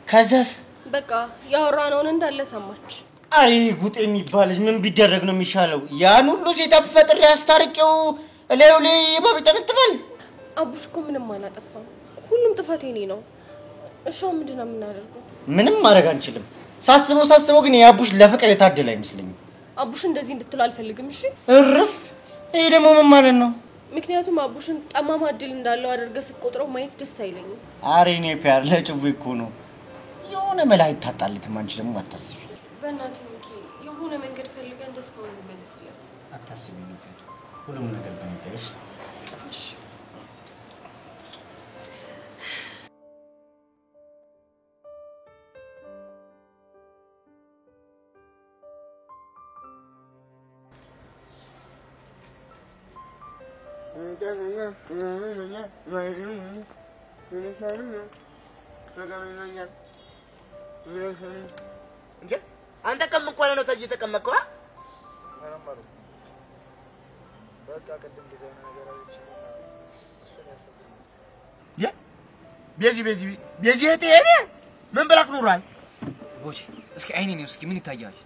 ከዛስ በቃ ያወራነውን እንዳለ ሰማች። አሪ ጉጥ የሚባልሽ ምን ቢደረግ ነው የሚሻለው? ያን ሁሉ ሴታፕ ፈጥሬ አስታርቄው እላዩ ላይ ባቢጠብጥባል። አቡሽ እኮ ምንም አላጠፋም። ሁሉም ጥፋቴ እኔ ነው። እሺ ምንድን ነው የምናደርገው? ምንም ማድረግ አንችልም። ሳስበው ግን የአቡሽ ለፍቅር የታደለ አይመስልኝም። አቡሽ እንደዚህ እንድትል አልፈልግም። እሺ እርፍ። ይሄ ደግሞ ምን ማለት ነው? ምክንያቱም አቡሽን ጠማማ እድል እንዳለው አድርገህ ስትቆጥረው ማየት ደስ አይለኝም። አሬ እኔ ፒያር ለጭዌ እኮ ነው የሆነ መላ ይታጣልትም። አንቺ ደግሞ አታስቢ። በእናትህ እንኪ የሆነ መንገድ ፈልገን ደስታውን እንመልስለት። አታስቢ ነው ሁሉም ነገር በእንተሽ። እሺ አንተ ከምን ቆለ ነው ተዚህ ተቀመጥከው? ምንም አልኩ። በቃ ቅድም ጊዜ የሆነ ነገር አለችኝ እና እሱን ያሰብኩት ቤዚ እህቴ እኔ ምን ብላክ ኑሯል? ቦቼ እስኪ አይኔን እስኪ ምን ይታያል?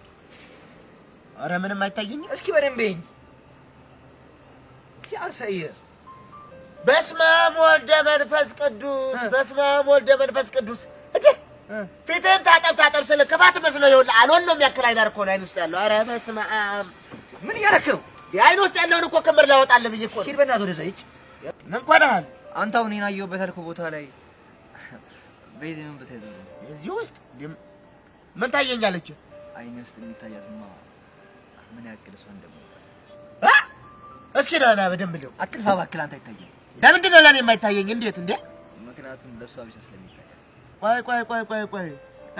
ኧረ ምንም አይታየኝም። እስኪ በደንብ ይኝ ሲያርፈየ በስመ አብ ወልደ መንፈስ ቅዱስ በስመ አብ ወልደ መንፈስ ቅዱስ እንዴ ፊትህን ታጠብ ስለ ክፋት መስሎ ይኸውልህ አልሆን ነው የሚያክል አይናር እኮ ነው አይን ውስጥ ያለው። ኧረ በስመ አብ ምን እያደረክ ነው? አይን ውስጥ ያለውን እኮ ክምር ላወጣልህ ብዬሽ እኮ ነው። ሂድ በእናትህ ወደዛ ሂድ። ምን ቆዳል አንተ አሁን እኔን አየሁበት ያልኩህ ቦታ ላይ ቤዚ ምን ብትሄድ ነው? እዚህ ውስጥ ምን ታየኛለች? አይኔ ውስጥ የሚታያትማ ምን ያክል እሷ እንደምወዳት እስኪ ና በደንብ ለው አትልፋ እባክህ። አንተ አይታየኝም። ለምንድን ነው ለኔ የማይታየኝ? እንዴት እንዴ? ምክንያቱም ለሷ ብቻ ስለሚታያት። ቆይ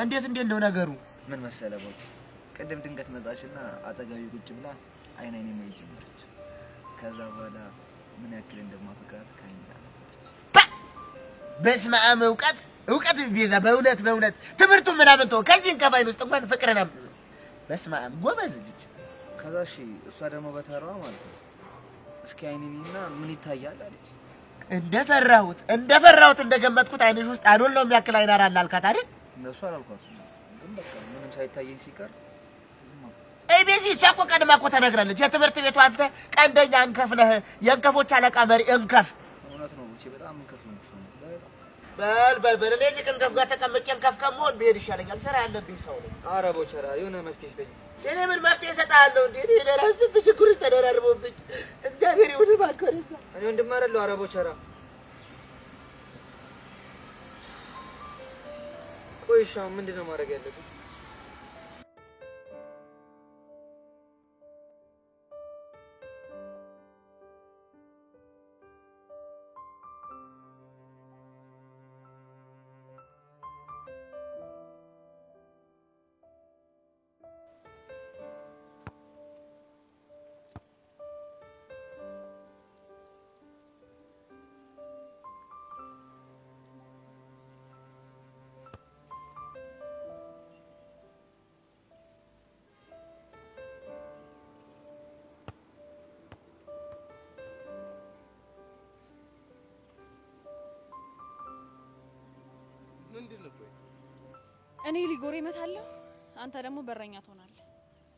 እንዴት ነው ነገሩ? ምን መሰለህ ቦት ቅድም ድንገት መጣችና አጠገቤ ቁጭ ብላ አይኔን ማየት ጀመረች። ከዛ በኋላ ምን ያክል እንደማፈቅራት ካይኝ በስመ አብ እውቀት ቤዛ በእውነት ትምህርቱ ምናምን ተው። ከዚህ እንከፋይን ውስጥ እንኳን ፍቅርና በስመ አብ ጎበዝ ልጅ። ከዛ እሺ እሷ ደግሞ በተራዋ ማለት ነው እስኪ አይኔንና ምን ይታያል አለች። እንደፈራሁት እንደገመትኩት አይንሽ ውስጥ አዶል ነው የሚያክል አይናር አለ አልካት አይደል? እንደሱ አላልኳትም፣ ግን በቃ ምንም ሳይታየኝ ሲቀር ቤዚ እሷ እኮ ቀድማ እኮ ተነግራለች። የትምህርት ቤቱ አንተ ቀንደኛ እንከፍ ነህ፣ የእንከፎች አለቃ መሪ እንከፍ። እውነት ነው ብቻ በጣም እንከፍ ነው እሱ። በል እኔ እዚህ እንከፍ ጋር ተቀምጬ እንከፍ ከመሆን ብሄድ ይሻለኛል። ስራ ያለብኝ ሰው ነኝ። ኧረ ቦቸራ የሆነ መፍትሄ ስጠኝ። እኔ ምን መፍትሄ እሰጥሃለሁ እንዴ? እኔ ለራስ ስንት ችግሮች ተደራርበውብኝ እግዚአብሔር ይሁን እባክህ ወደዛ። እኔ ወንድም አይደለሁ። ኧረ ቦቸራ ቆይ እሺ አሁን ምንድን ነው ማድረግ ያለብኝ? እኔ ሊጎሬ እመታለሁ፣ አንተ ደግሞ በረኛ ትሆናለህ።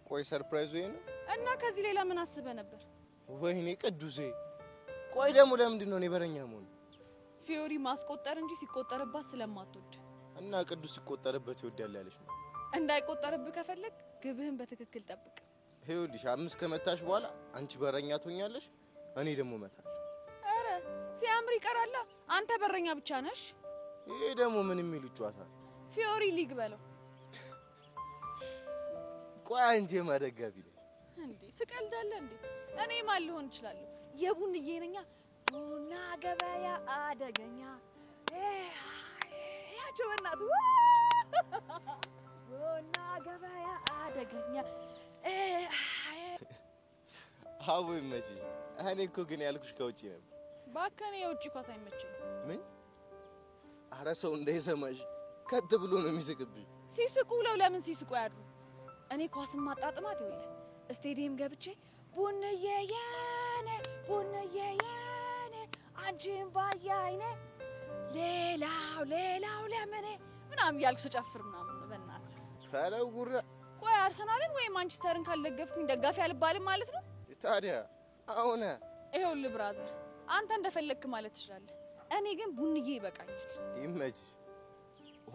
ቆይ ሰርፕራይዙ ይሄ ነው እና ከዚህ ሌላ ምን አስበህ ነበር? ወይኔ ቅዱሴ፣ ቆይ ደግሞ ለምንድን ነው እኔ በረኛ መሆን? ፊዮሪ ማስቆጠር እንጂ ሲቆጠርባት ስለማትወድ እና ቅዱስ ሲቆጠርበት ይወዳል ያለሽ ነው። እንዳይቆጠርብህ ከፈለግ ግብህን በትክክል ጠብቅ። ይኸውልሽ 5 ከመታሽ በኋላ አንቺ በረኛ ትሆኛለሽ፣ እኔ ደግሞ እመታለሁ። ኧረ ሲያምር ይቀራላ። አንተ በረኛ ብቻ ነሽ። ይሄ ደግሞ ምን የሚሉ ጨዋታ? ፊዮሪ ሊግ በለው። ቆይ አንቺ ማደጋቢ ነኝ እንዴ? ትቀልዳለህ እንዴ? እኔ ማን ልሆን እችላለሁ? የቡንዬ ነኛ። ቡና ገበያ አደገኛ ያቸው እናቱ ቡና ገበያ አደገኛ አዎ ይመጪ። እኔ እኮ ግን ያልኩሽ ከውጪ ነበር። ባከነ የውጪ ኳስ አይመችም። ምን? ኧረ ሰው እንዳይሰማሽ ከት ብሎ ነው የሚስቅብኝ። ሲስቁ ብለው ለምን ሲስቁ ያድሩ? እኔ ኳስን ማጣጥማት ይኸውልህ ስቴዲየም ገብቼ ቡንዬ የኔ አንቺን ባያይኔ ሌላው ለምኔ ምናምን እያልኩ ስጨፍር ምናምን በእናትህ ፈለው ጉራ። ቆይ አርሰናልን ወይ ማንቸስተርን ካልደገፍኩኝ ደጋፊ አልባልም ማለት ነው? ታዲያ አሁን ይኸውልህ ብራዘር አንተ እንደፈለግክ ማለት ትችላለህ። እኔ ግን ቡንዬ ይበቃኛል። ይመች።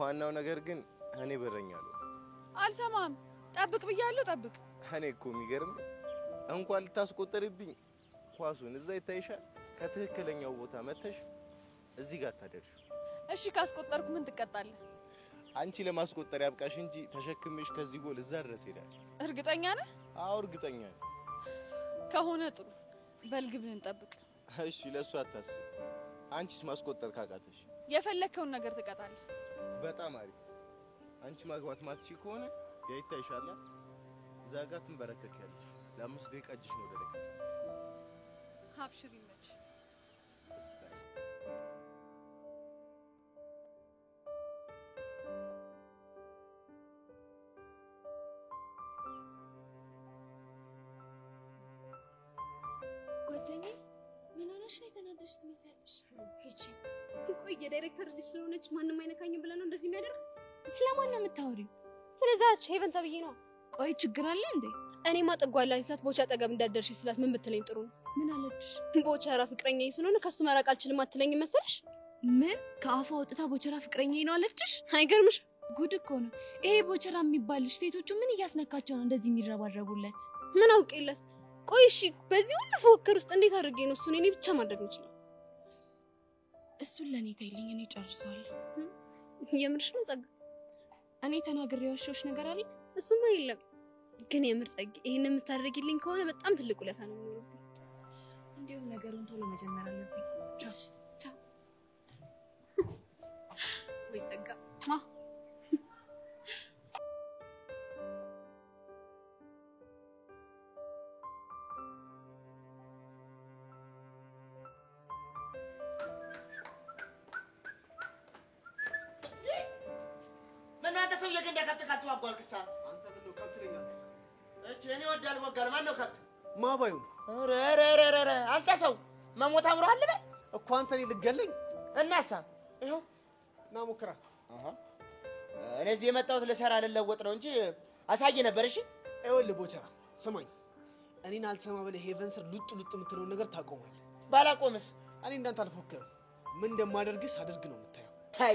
ዋናው ነገር ግን እኔ በረኛለሁ። አልሰማም። ጠብቅ ብያለሁ፣ ጠብቅ። እኔ እኮ የሚገርም እንኳን ልታስቆጠርብኝ ኳሱን እዛ ይታይሻል። ከትክክለኛው ቦታ መተሽ እዚህ ጋር ታደርሹ። እሺ ካስቆጠርኩ ምን ትቀጣለህ? አንቺ ለማስቆጠር ያብቃሽ እንጂ ተሸክመሽ ከዚህ ጎል እዛ ድረስ ሄዳል። እርግጠኛ ነህ? አዎ እርግጠኛ ነኝ። ከሆነ ጥሩ በልግብህን ጠብቅ። እሺ ለሱ አታስብ። አንቺስ ማስቆጠር ካቃተሽ የፈለከውን ነገር ትቀጣለህ። በጣም አሪፍ። አንቺ ማግባት ማትቺ ከሆነ ያይታይሻል። እዛ ጋር ትንበረከኪያለሽ። ለ5 ደቂቃ እጅሽ ነው ደረቅ። ሀብሽር ይመች። ያለሽ ትመስያለሽ። እቺ ቆይ የዳይሬክተር ልጅ ስለሆነች ማንንም አይነካኝም ብለህ ነው እንደዚህ የሚያደርግ? ስለማን ነው የምታወሪው? ስለዛች ሄቨን ተብዬ ነው። ቆይ ችግር አለ እንዴ? እኔማ ጠጓላ ይሳት ቦቻ አጠገብ እንዳደርሽ ስላት ምን ብትለኝ ጥሩ ነው? ምን አለች? ቦቻራ ፍቅረኛዬ ስለሆነ ከሱ መራቅ አልችልም አትለኝ መሰለሽ? ምን ከአፏ ወጥታ ቦቻራ ፍቅረኛዬ ነው አለችሽ? አይገርምሽ? ጉድ እኮ ነው ይሄ ቦቻራ የሚባልሽ። ሴቶቹ ምን እያስነካቸው ነው እንደዚህ የሚረባረቡለት? ምን አውቄለት? ቆይ እሺ በዚህ ሁሉ ፉክክር ውስጥ እንዴት አድርጌ ነው እሱን እኔ ብቻ ማድረግ የምችለው? እሱን ለኔ ተይልኝ፣ እኔ ጨርሰዋለሁ። የምርሽ ነው ጸጋ? እኔ ተናግሬ ያወሽሽ ነገር አለ? እሱማ የለም። ግን የምር ጸጋ ይሄን የምታደርጊልኝ ከሆነ በጣም ትልቅ ውለታ ነው የሚኖርብኝ። እንዴው ነገሩን ቶሎ መጀመር አለብኝ። ቻው ቻው። ወይ ጸጋ ማ አጓልክሳ አንተ ምን ነው ከብት ነኝ አልክሳ እቺ እኔ ወዳል ወጋል ማን ነው ከብት ማባዩ ረረረረ አንተ ሰው መሞት አብሮ አለ በል እኮ አንተ እኔ ልገለኝ እናሳ ይሄው ና ሙክራ እኔ እዚህ የመጣሁት ለሰራ ልለወጥ ነው እንጂ አሳየ ነበር። እሺ ይኸውልህ ቦቸራ ስማኝ፣ እኔን አልሰማ ብለህ ሄቨን ስር ሉጥ የምትለው ነገር ታቆማለህ። ባላቆምስ እኔ እንዳንተ አልፎክርም። ምን እንደማደርግስ አድርግ ነው የምታየው።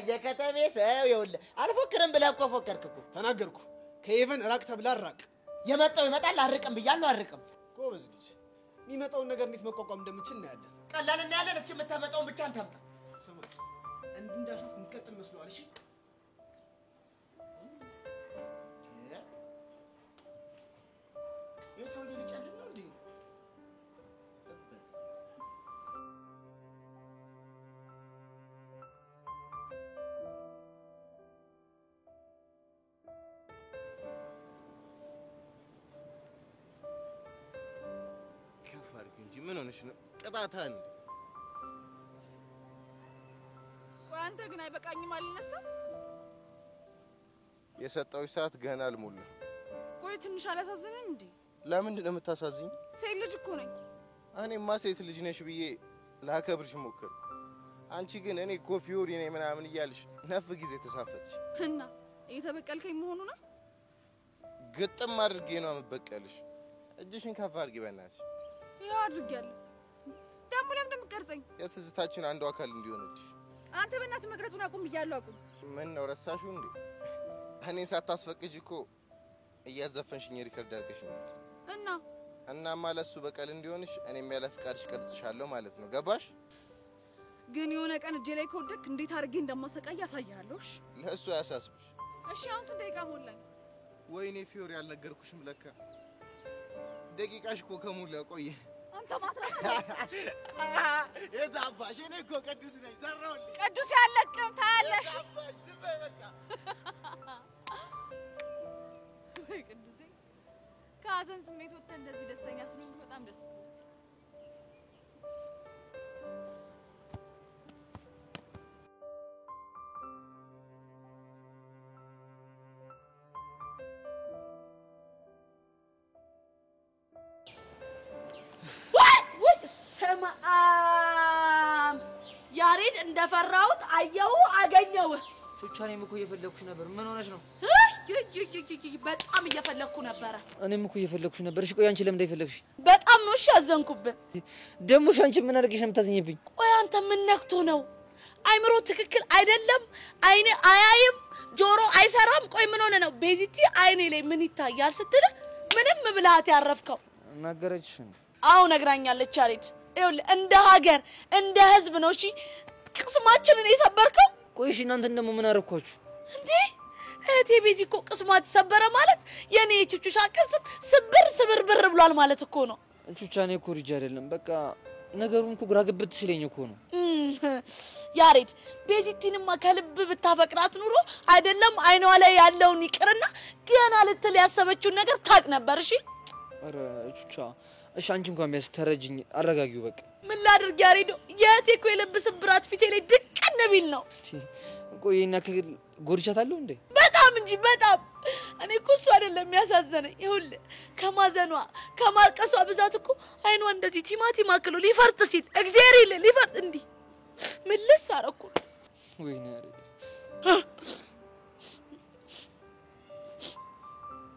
የከተሜ ሰው ይኸውልህ አልፎክርም ብለህ እኮ ፎከርክ እኮ። ተናገርኩ። ከሄቨን ራቅ ተብለህ ራቅ። የመጣው ይመጣል፣ አርቅም ብያለሁ፣ አርቅም። ጎበዝ ልጅ፣ የሚመጣውን ነገር እንዴት መቋቋም እንደምችል እናያለን። ቀላል እናያለን። እስኪ የምታመጣውን ብቻ አንተ አምጣ። ስማ እንዳሾፍ እንቀጥል መስሏል። እሺ የሰው ልጅ ጨልም ነው እንዴ? ከፋርክ እንጂ ምን ሆነሽ ነው? ቅጣታን ቆይ አንተ ግን አይበቃኝም አልነሳም? የሰጠውሽ ሰዓት ገና አልሞላም። ቆይ ትንሽ አላሳዝንም እንዴ? ለምንድን ነው የምታሳዝኝ? ሴት ልጅ እኮ ነኝ። እኔማ ሴት ልጅ ነሽ ብዬ ላከብርሽ ሞክር። አንቺ ግን እኔ እኮ ፊዮሪ ነኝ ምናምን እያልሽ ነፍ ጊዜ ተሳፈጥሽ። እና እየተበቀልከኝ መሆኑ ነው? ግጥም አድርጌ ነው የምበቀልሽ። እጅሽን ከፍ አድርጊ በእናትሽ። ያው አድርጌያለሁ። ደግሞ ለምን እንደምትቀርጸኝ? የትዝታችን አንዱ አካል እንዲሆንልሽ። አንተ በእናትህ መቅረጹን አቁም ብያለሁ። አቁም። ምን ነው ረሳሽው እንዴ? እኔን ሳታስፈቅጂ እኮ እያዘፈንሽኝ ሪከርድ አድርገሽኝ። እናማ ለሱ በቀል እንዲሆንሽ እኔም ያለ ፍቃድሽ ቀርጽሻለሁ ማለት ነው። ገባሽ? ግን የሆነ ቀን እጄ ላይ ከወደክ እንዴት አድርጌ እንደማሰቃይ ያሳያለሁ። እሺ ለሱ ያሳስብሽ። እሺ አሁን ስንት ደቂቃ ሞላኝ? ወይኔ ፊዮሪ አልነገርኩሽም ለካ። ደቂቃሽ እኮ ከሞላ ቆየ። አንተ ማትረፍ የዛባሽ እኔ እኮ ቅዱስ ነኝ። ዘራውልኝ ቅዱስ ያለቅም ታያለሽ። ወይ ቅዱሴ ከሀዘን ስሜት ወጥተህ እንደዚህ ደስተኛ ስለሆንክ በጣም ደስ ይላል። ሰማም ያሬድ እንደፈራሁት አየው አገኘው። ቹቻኔም እኮ እየፈለኩሽ ነበር። ምን ሆነሽ ነው? በጣም እየፈለኩ ነበር። እኔም እኮ እየፈለኩሽ ነበር። እሺ ቆይ አንቺ ለምን እንዳይፈለግሽ? በጣም ነው እሺ ያዘንኩብህ። ደሞሽ አንቺ ምን አድርገሽ ነው የምታዝኝብኝ? ቆይ አንተ ምን ነክቶ ነው? አይምሮ ትክክል አይደለም? አይኔ አያይም፣ ጆሮ አይሰራም። ቆይ ምን ሆነ ነው? ቤዚቲ አይኔ ላይ ምን ይታያል ስትል ምንም ብልሃት ያረፍከው? ነገረችሽ? አዎ ነግራኛለች ያሬድ። ይኸውልህ እንደ ሀገር እንደ ህዝብ ነው እሺ ቅስማችንን የሰበርከው። ቆይ እሺ እናንተን ደግሞ ምን አረኳችሁ እንዴ? እህቴ ቤዚ እኮ ቅስሟ ተሰበረ ማለት የኔ ቹቹሻ ቅስም ስብር ብሏል ማለት እኮ ነው። ቹቻኔ እኮ ልጅ አይደለም። በቃ ነገሩን እኮ ግራ ገብት ሲለኝ እኮ ነው። ያሬድ ቤዚቲንማ ከልብ ብታፈቅራት ኑሮ አይደለም አይኗ ላይ ያለውን ይቅርና ገና ልትል ያሰበችውን ነገር ታቅ ነበር። እሺ አረ ቹቻ እሺ አንቺ እንኳን ቢያንስ ተረጅኝ፣ አረጋጊው በቃ። ምን ላድርግ ያሬዶ? የእህቴ እኮ የልብ ስብራት ፊቴ ላይ ድቅን ቢል ነው። ቆይ እና ጎድቻታለሁ እንዴ? በጣም በጣም እንጂ በጣም እኔ እኮ እሱ አይደለም የሚያሳዝነኝ ይኸውልህ ከማዘኗ ከማልቀሷ ብዛት እኮ አይኗ እንደዚህ ቲማቲም አክሎ ሊፈርጥ ሲል እግዚአብሔር ይል ሊፈርጥ እንዲህ ምልስ አረኩ ወይኔ ያሬድ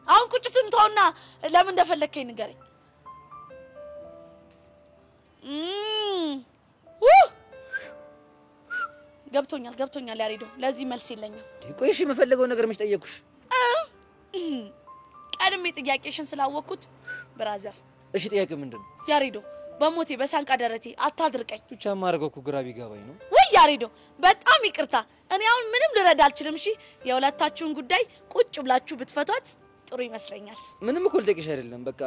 አሁን ቁጭቱን ተውና ለምን እንደፈለከኝ ንገረኝ ገብቶኛል ያሬዶ ለዚህ መልስ የለኝም ቆይ እሺ የምፈልገው ነገር መች ጠየቅኩሽ ቀድሜ ጥያቄሽን ስላወቅኩት ብራዘር እሺ ጥያቄው ምንድነው ያሬዶ በሞቴ በሳንቃ ደረቴ አታድርቀኝ ብቻ ማርገው እኮ ግራ ቢገባኝ ነው ወይ ያሬዶ በጣም ይቅርታ እኔ አሁን ምንም ልረዳ አልችልም እሺ የሁለታችሁን ጉዳይ ቁጭ ብላችሁ ብትፈቷት ጥሩ ይመስለኛል ምንም እኮ ልጠይቅሽ አይደለም በቃ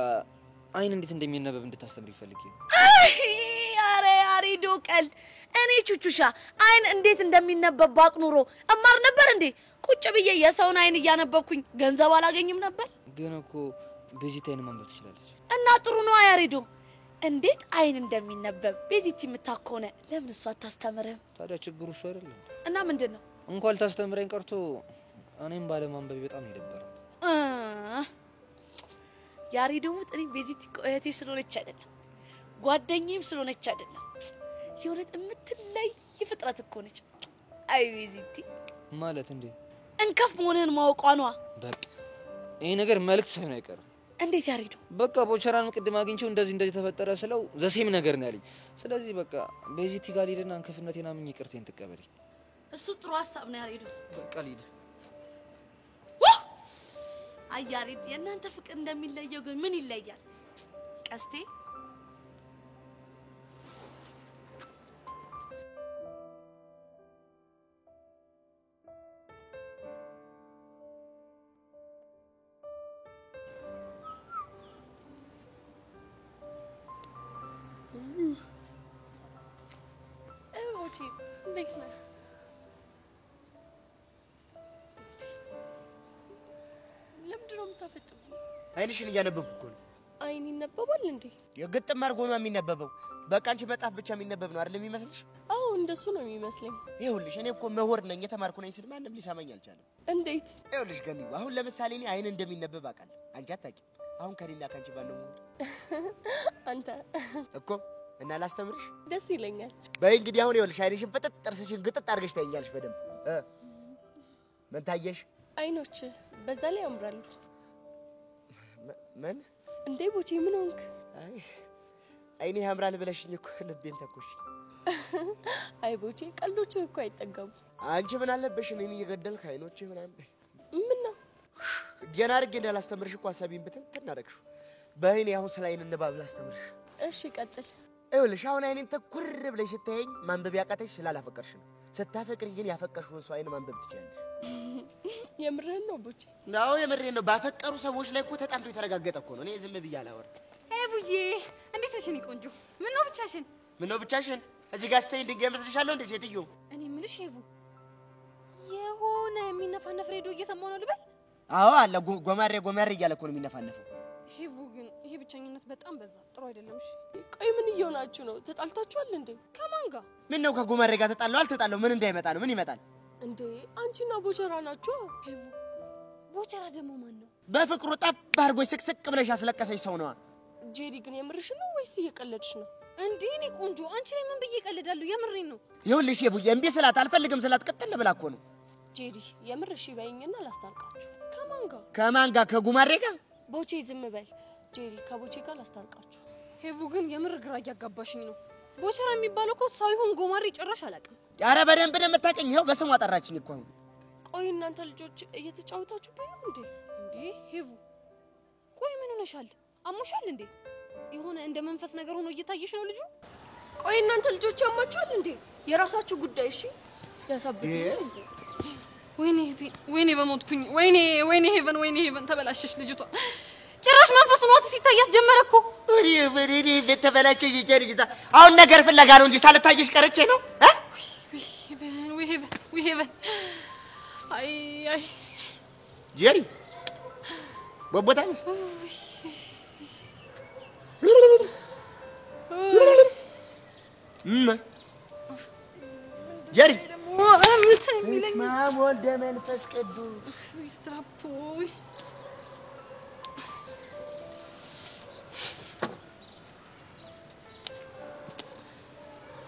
አይን እንዴት እንደሚነበብ እንድታስተምሪ ፈልጌ አረ ያሬዶ ቀልድ እኔ ቹቹሻ አይን እንዴት እንደሚነበብ ባቅ ኑሮ እማር ነበር እንዴ ቁጭ ብዬ የሰውን አይን እያነበብኩኝ ገንዘብ አላገኝም ነበር ግን እኮ ቤዚት አይን ማንበብ ትችላለች እና ጥሩ ነው ያሬዶ እንዴት አይን እንደሚነበብ ቤዚት የምታከሆነ ለምን እሷ አታስተምርህም ታዲያ ችግሩ እሱ አይደለም እና ምንድነው እንኳን ታስተምረኝ ቀርቶ እኔም ባለማንበብ በጣም ይደበራል ያሬዶ ሙጥሪ ቤዚት ቆየቴ ስለሆነች አይደለም ጓደኛዬም ስለሆነች አይደለም የሆነት የምትለይ ፍጥረት እኮ ነች አይ ቤዚቲ ማለት እንዴ እንከፍ መሆንህን ማወቋ ነው በቃ ይሄ ነገር መልክት ሳይሆን አይቀርም እንዴት ያሬዶ በቃ ቦቸራን ቅድም አግኝቼው እንደዚህ ተፈጠረ ስለው ዘሴም ነገር ነው ያለኝ ስለዚህ በቃ ቤዚቲ ጋር ሊድና እንከፍነቴና ምን ይቅርቴን ተቀበለኝ እሱ ጥሩ ሐሳብ ነው ያሬዶ በቃ ሊድ አይ ያሬድ የእናንተ ፍቅር እንደሚለየው ግን ምን ይለያል ቀስቴ እንዴት ነህ? ለምንድን ነው የምታፈጥም? አይንሽን እያነበብኩ እኮ ነው። አይን ይነበባል እንዴ? የግጥም አድርጎ ነው የሚነበበው። በቃ አንቺ መጣፍ ብቻ የሚነበብ ነው አይደል የሚመስልሽ? አዎ እንደሱ ነው የሚመስለኝ። ይኸውልሽ እኔ እኮ ምሁር ነኝ የተማርኩ ነኝ ስል ማንም ሊሰማኝ አልቻለም። እንዴት? ይኸውልሽ ገኒው አሁን ለምሳሌ እኔ አይን እንደሚነበብ አውቃለሁ። አንቺ አታውቂም። አሁን ከሌላ ካንቺ ባለው ሙድ አንተ እኮ እና ላስተምርሽ ደስ ይለኛል። በይ እንግዲህ አሁን ይኸውልሽ አይንሽን ፍጥጥ ጥርስሽን ግጥጥ አድርገሽ ታይኛለሽ በደንብ ምን ታየሽ? አይኖች በዛ ላይ ያምራሉ። ምን እንዴ ቦቼ ምን ሆንክ? አይ አይኔ ያምራል ብለሽኝ እኮ ልቤን ተኮሽ። አይ ቦቼ ቀልዶቹ እኮ አይጠገቡ። አንቺ ምን አለበሽ እኔን እየገደልክ አይኖች ምን አለ? ምን ነው ገና አድርጌ እንዳላስተምርሽ እኮ ሐሳቤን ብትን አደረግሽው። በይኔ አሁን ስለ አይን ንባብ ላስተምርሽ። እሺ ቀጥል። ይኸውልሽ አሁን አይኔን ተኩር ብለሽ ስታየኝ ማንበብ ያቃተሽ ስላላፈቀርሽ ነው። ስታፈቅሪ ግን ያፈቀርሽውን ሰው አይን ማንበብ ትችያለሽ። የምርህን ነው ቦቼ? አዎ የምሬን ነው። ባፈቀሩ ሰዎች ላይ እኮ ተጣምቶ የተረጋገጠ እኮ ነው። እኔ ዝም ብዬ አላወራም። ቡዬ እንዴት ነሽ? እኔ ቆንጆ ምን ነው ብቻሽን? ምን ነው ብቻሽን? እዚህ ጋር ስትይ ድንጋይ መስልሻለሁ እንዴ ሴትዮ? እኔ የምልሽ ሄቡ የሆነ የሚነፋነፍ ሬዲዮ እየሰማሁ ነው ልበል? አዎ አለ ጎማሬ ጎማሬ እያለ እኮ ነው የሚነፋነፈው። ሄቡ ግን ይሄ ብቸኝነት በጣም በዛ። ጥሩ አይደለም። እሺ ቆይ ምን እየሆናችሁ ነው? ተጣልታችኋል እንዴ? ከማን ጋር? ምን ነው ከጎማሬ ጋር ተጣለው አልተጣለው ምን እንዳይመጣ ነው? ምን ይመጣል እንዴ? አንቺና ቦቸራ ናችሁ። ሄቡ ቦቸራ ደግሞ ማን ነው? በፍቅሩ ጠብ አድርጎሽ ስቅስቅ ብለሽ ያስለቀሰኝ ሰው ነው። ጄሪ ግን የምርሽ ነው ወይስ እየቀለድሽ ነው? እንዴ እኔ ቆንጆ አንቺ ላይ ምን ብዬ እቀልዳለሁ? የምሬን ነው። ይኸውልሽ ሄቡዬ እምቢ ስላት አልፈልግም ስላት ቅጥል ብላ እኮ ነው። ጄሪ የምር እሺ በይኝና ላስታርቃችሁ። ከማን ጋር? ከማን ጋር? ከጉማሬ ጋር? ቦቼ ዝም በል ጄሪ፣ ከቦቼ ጋር ላስታርቃችሁ። ሄቡ ግን የምር ግራ እያጋባሽኝ ነው። ቦቸራ የሚባለው እኮ ሰው ይሁን ጎማሬ ጭራሽ አላውቅም። ኧረ በደንብ ነው የምታውቂኝ። ይኸው በስሟ ጠራችኝ እኮ አሁን። ቆይ እናንተ ልጆች እየተጫወታችሁብኝ ነው እንዴ? እንዴ ሄቡ ቆይ ምን ሆነሻል? አሞሻል እንዴ? የሆነ እንደ መንፈስ ነገር ሆኖ እየታየሽ ነው ልጁ። ቆይ እናንተ ልጆች ያማችኋል እንዴ? የራሳችሁ ጉዳይ እሺ። ያሳብኝ ወይኔ በሞትኩኝ። ወይኔ ሄቨን ተበላሸሽ ልጅቷ። ጭራሽ መንፈስ ሆኖት ሲታያት ጀመረ እኮ። ወይኔ በተበላሸ ልጅቷ። አሁን ነገር ፍለጋ ነው እንጂ ሳልታየሽ ቀርቼ ነው። ሄቨን አይ ጄሪ ቦቦታ ነሽ? ጄሪ ወልደ መንፈስ ቅዱስ ስትራፖይ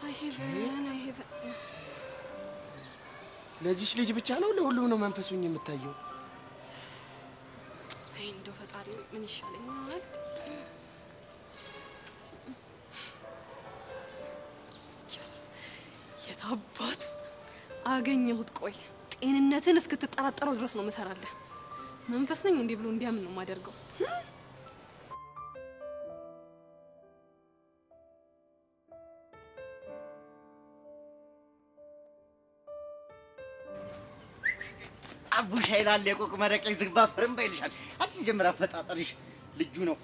አይሄቨን ለዚህች ልጅ ብቻ ነው ለሁሉም ነው መንፈሱኝ የምታየው? አይ እንደው ፈጣሪ ምን ይሻለኛል? የታባቱ አገኘሁት። ቆይ ጤንነትን እስክትጠራጠረው ድረስ ነው መሰራለህ። መንፈስ ነኝ እንዴ ብሎ እንዲያምን ነው ማደርገው። አቡሽ ይላል የቆቅ መረቄ ዝግባ ፍርም ባይልሻል። አንቺ ጀምራ ፈጣጠርሽ ልጁ ነው።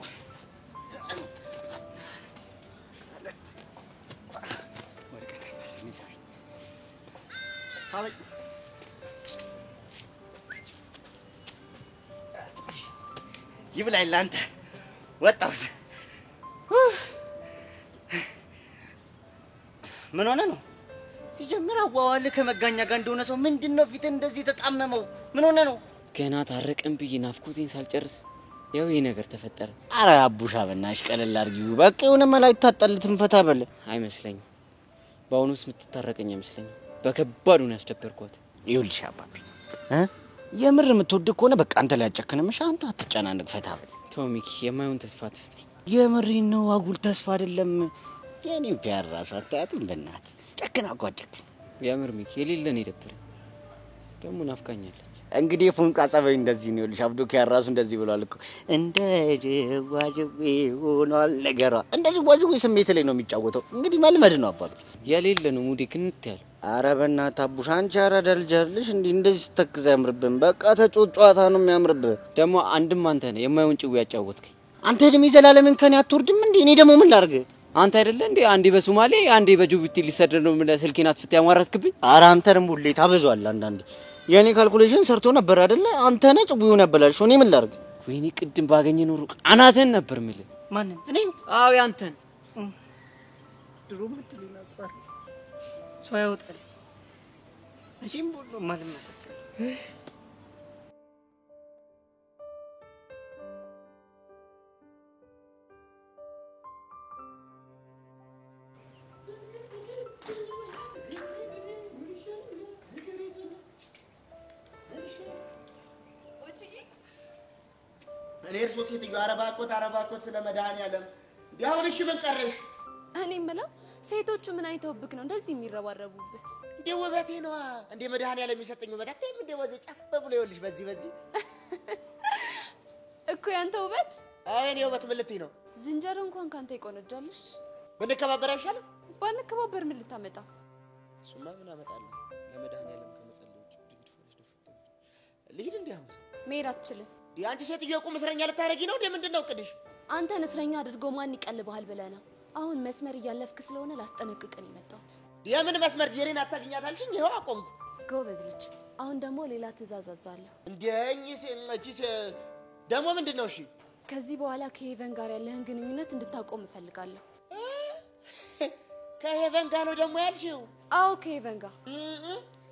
ይብላኝ ላንተ ወጣሁት። ምን ሆነ ነው? ሲጀምር አዋዋል ከመጋኛ ጋር እንደሆነ ሰው ምንድነው ፊት እንደዚህ ተጣመመው? ምን ሆነ ነው? ገና ታረቅን ብዬ ናፍቆቴን ሳልጨርስ ያው ይሄ ነገር ተፈጠረ። አረ አቡሻ በእናትሽ ቀለል አድርጊው። በቃ የሆነ መላ ይታጣልትም ፈታ በል። አይመስለኝም። በአሁኑስ የምትታረቀኝ አይመስለኝም። በከባዱ ነው ያስደበርኳት። ይኸውልሽ አባቢ የምር የምትወድ ከሆነ በቃ አንተ ላይ አጨክንምሽ። አንተ አትጨናነቅ፣ ፈታ በል። ተው ሚኪ፣ የማይሆን ተስፋ አትስጠኝ። የምሬን ነው፣ አጉል ተስፋ አይደለም። የኔ ፒያር ራሱ አታያትም? በእናትህ ጨክና እኮ አጨክን። የምር ሚኪ የሌለን ይደብረኝ። ደግሞ ናፍቃኛለች። እንግዲህ ፉንቃ ጸባይ እንደዚህ ነው። ይኸውልሽ አብዱ ኪያር ራሱ እንደዚህ ብሏል እኮ እንደ ጅዋጅዌ ሆኗል ነገሯ። እንደ ጅዋጅዌ ስሜት ላይ ነው የሚጫወተው። እንግዲህ መልመድ ነው አባቢ። የሌለ ነው ሙዴ ክንት ያለ። አረ በእናትህ አቡሽ አንቺ አራዳ ልጅ አይደለሽ እንዴ? እንደዚህ ስተክዝ አያምርብህም። በቃ ተጫዋታ ነው የሚያምርብህ። ደግሞ አንድም አንተ ነህ የማይሆን ጭው ያጫወትከኝ። አንተ እድሜ ዘላለምን ከኔ አትወርድም እንዴ? እኔ ደግሞ ምን ላድርግ? አንተ አይደለ እንዴ አንዴ በሶማሌ አንዴ በጅቡቲ ሊሰደድ ነው ምን ስልኬን አጥፍተህ ያሟረትክብኝ? አረ አንተ ደግሞ ሁሌ ታበዛዋለህ። አንዳንዴ የኔ ካልኩሌሽን ሰርቶ ነበር አይደለ? አንተ ነህ ጭቡውን ያበላሽው። እኔ ምን ላድርግ? ወይኔ ቅድም ባገኘ ኖሮ አናተን ነበር የምልህ። ማንን? እኔ? አዎ ያንተን። ድሮ ምትል ነበር ሰው ያወጣል። እሺም ቦሎ ማለት መሰከረ እኔ እርሶ ሴትዮ አረባኮት ስለመድኃኒዓለም ቢያውን እሺ ምን ቀረሽ? እኔ የምለው ሴቶቹ ምን አይተውብክ ነው እንደዚህ የሚረባረቡብህ? እንደ ውበቴ ነው እንደ መድኃኒዓለም የሚሰጠኝ ውበት አታይም? እንደ ወዜ ጫፍ ብሎ ይኸውልሽ በዚህ እኮ ያንተ ውበት። አይ እኔ ውበት ምን ልትይ ነው? ዝንጀሮ እንኳን ካንተ ይቆነጃልሽ። ብንከባበር አይሻልም? ባንከባበር ምን ልታመጣ? እሱማ ምን አመጣለሁ? ለመድኃኒዓለም ከመጸለይ ውጭ ልሂድ እንዴ? አሁን መሄድ አትችልም። አንቺ ሴትዮ ቁም እስረኛ ልታረጊ ነው እንዴ? ምንድነው እቅድሽ? አንተን እስረኛ አድርጎ ማን ይቀልብሃል ብለህ ነው? አሁን መስመር እያለፍክ ስለሆነ ላስጠነቅቅን የመጣሁት። የምን መስመር? ጄሪን አታገኛታልሽኝ? ይኸው አቆምኩ። ጎበዝ ልጅ። አሁን ደግሞ ሌላ ትእዛዝ አዛለሁ። እንደኝስ ደግሞ ምንድነው? እሺ ከዚህ በኋላ ከሄቨን ጋር ያለህን ግንኙነት እንድታቆም እፈልጋለሁ። ከሄቨን ጋር ነው ደግሞ ያልሽው? አዎ ከሄቨን ጋር።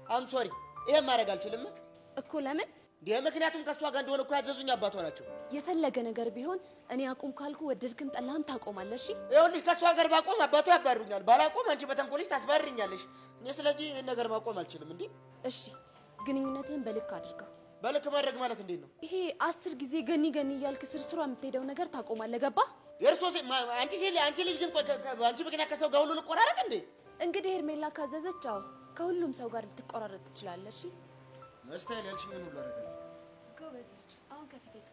አም ሶሪ፣ ይሄን ማድረግ አልችልም እኮ። ለምን? ምክንያቱም ከሷ ጋር እንደሆነ እኮ ያዘዙኝ አባቷ ናቸው። የፈለገ ነገር ቢሆን እኔ አቁም ካልኩ ወደድክም ጠላህም ታቆማለህ። እሺ ይኸውልሽ ከሷ ጋር ባቆም አባቷ ያባሩኛል፣ ባላቆም አንቺ በተንኮልሽ ታስባርኛለሽ። እኔ ስለዚህ ይሄን ነገር ማቆም አልችልም። እንዴ እሺ፣ ግንኙነትህን በልክ አድርገው። በልክ ማድረግ ማለት እንዴት ነው? ይሄ 10 ጊዜ ገኒ እያልክ ስርስሯ የምትሄደው ነገር ታቆማለህ። ገባህ? አንቺ ልጅ ግን አንቺ ምክንያት ከሰው ጋር ሁሉ ልቆራረጥ እንዴ? እንግዲህ ሄርሜላ ካዘዘች አዎ ከሁሉም ሰው ጋር ልትቆራረጥ ትችላለህ። እሺ መስታይል ያልሽኝ ምን ሁሉ አደረገ? ጎበዝ ልጅ። አሁን ከፊቴ ጥፋ።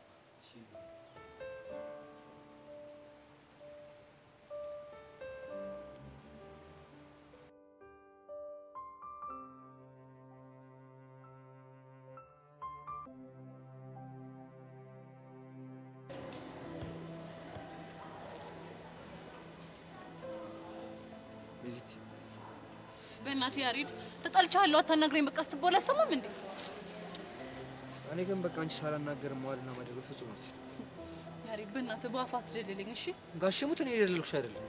በእናትህ ያሬድ ተጣልቻለሁ አታናግረኝ። በቃ ስትቦላ ሰማም እንዴ? እኔ ግን በቃ አንቺ ሳላናገር መዋልና ማደግ ፈጽሞ አትችልም። ያሬድ በእናትህ በአፋት ደልልኝ እሺ? ጋሽሙት እኔ ደልልኩሽ አይደለም።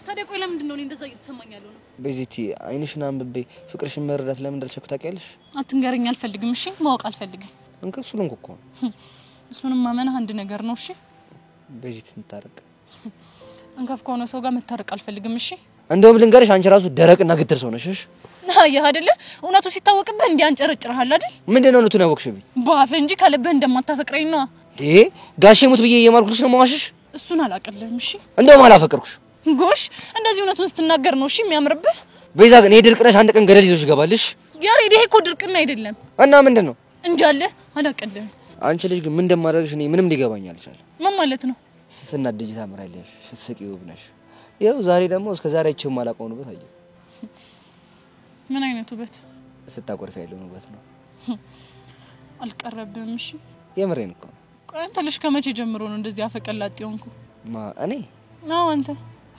ታዲያ ቆይ ለምንድን ነው እኔ እንደዛ እየተሰማኝ ያለው ነው? ቤዚቲ አይንሽን አንብቤ ፍቅርሽን መረዳት ለምን እንዳልቻልኩ ታውቂያለሽ? አትንገረኝ፣ አልፈልግም። እሺ ማወቅ አልፈልግም። እንከፍ ስለሆንኩ እኮ እሱንም ማመንህ አንድ ነገር ነው። እሺ ቤዚቲ እንታረቅ። እንከፍ ከሆነ ሰው ጋር መታረቅ አልፈልግም። እሺ እንደውም ልንገርሽ አንቺ ራሱ ደረቅና ግትር ሰው ነሽ። አያ አይደለ? እውነቱ ሲታወቅብህ እንዲህ አንጨረጭረሃል አይደል? ምንድነው እውነቱን ያወቅሽብኝ? ባፍ እንጂ ከልብህ እንደማታፈቅረኝ ነው። ጋሼ ሙት ብዬ የማልኩልሽ ነው ማዋሽሽ? እሱን አላቀልህም። እሺ እንደውም አላፈቅርኩሽ። ጎሽ እንደዚህ እውነቱን ስትናገር ነው እሺ የሚያምርብህ። ቤዛ ግን የድርቅ ነሽ፣ አንድ ቀን ገደል ይዞሽ ይገባልሽ። ያሬድ ይሄ እኮ ድርቅና አይደለም። እና ምንድነው? እንጃለ አላቀልህም። አንቺ ልጅ ግን ምን እንደማደርግሽ እኔ ምንም ሊገባኝ አልቻለም። ምን ማለት ነው? ስትናደጂ ታምራለሽ፣ ስትስቂ ውብ ነሽ። ይኸው ዛሬ ደግሞ እስከ ዛሬ አይቼው የማላውቀውን ውበት አየሁ። ምን አይነት ውበት? ስታቆርፊ ያለውን ውበት ነው። አልቀረብም። እሺ የምሬን እኮ። ቆይ አንተ ልጅ ከመቼ ጀምሮ ነው እንደዚህ አፈቀላጤ ሆንኩ? እኔ? አዎ አንተ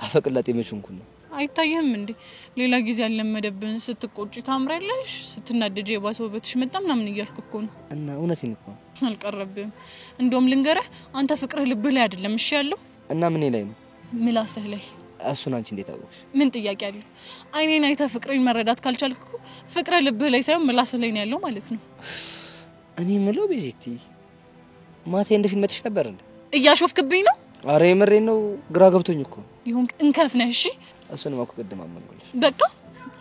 አፈቀላጤ መቼ ሆንኩ ነው? አይታየህም እንዴ? ሌላ ጊዜ ያለመደብን ስትቆጪ ታምራለሽ፣ ስትናደጂ የባሰ ውበትሽ መጣ ምናምን እያልኩ እኮ ነው። እና እውነቴን እኮ አልቀረብም። እንደውም ልንገርህ አንተ ፍቅርህ ልብህ ላይ አይደለም እሺ ያለው። እና ምን ላይ ነው? ምላስህ ላይ። እሱን አንቺ እንዴት አወቅሽ? ምን ጥያቄ አለው? አይኔን አይተህ ፍቅሬን መረዳት ካልቻልክ እኮ ፍቅርህ ልብህ ላይ ሳይሆን ምላስህ ላይ ነው ያለው ማለት ነው። እኔ ምለው ቤዚቲ ማታ እንደ ፊልም መጥሽ ነበር እንዴ? እያሾፍክብኝ ነው? አረ የምሬን ነው፣ ግራ ገብቶኝ እኮ። ይሁን እንከፍ ነህ እሺ። እሱንም እኮ ቅድም አመንኩልሽ። በቃ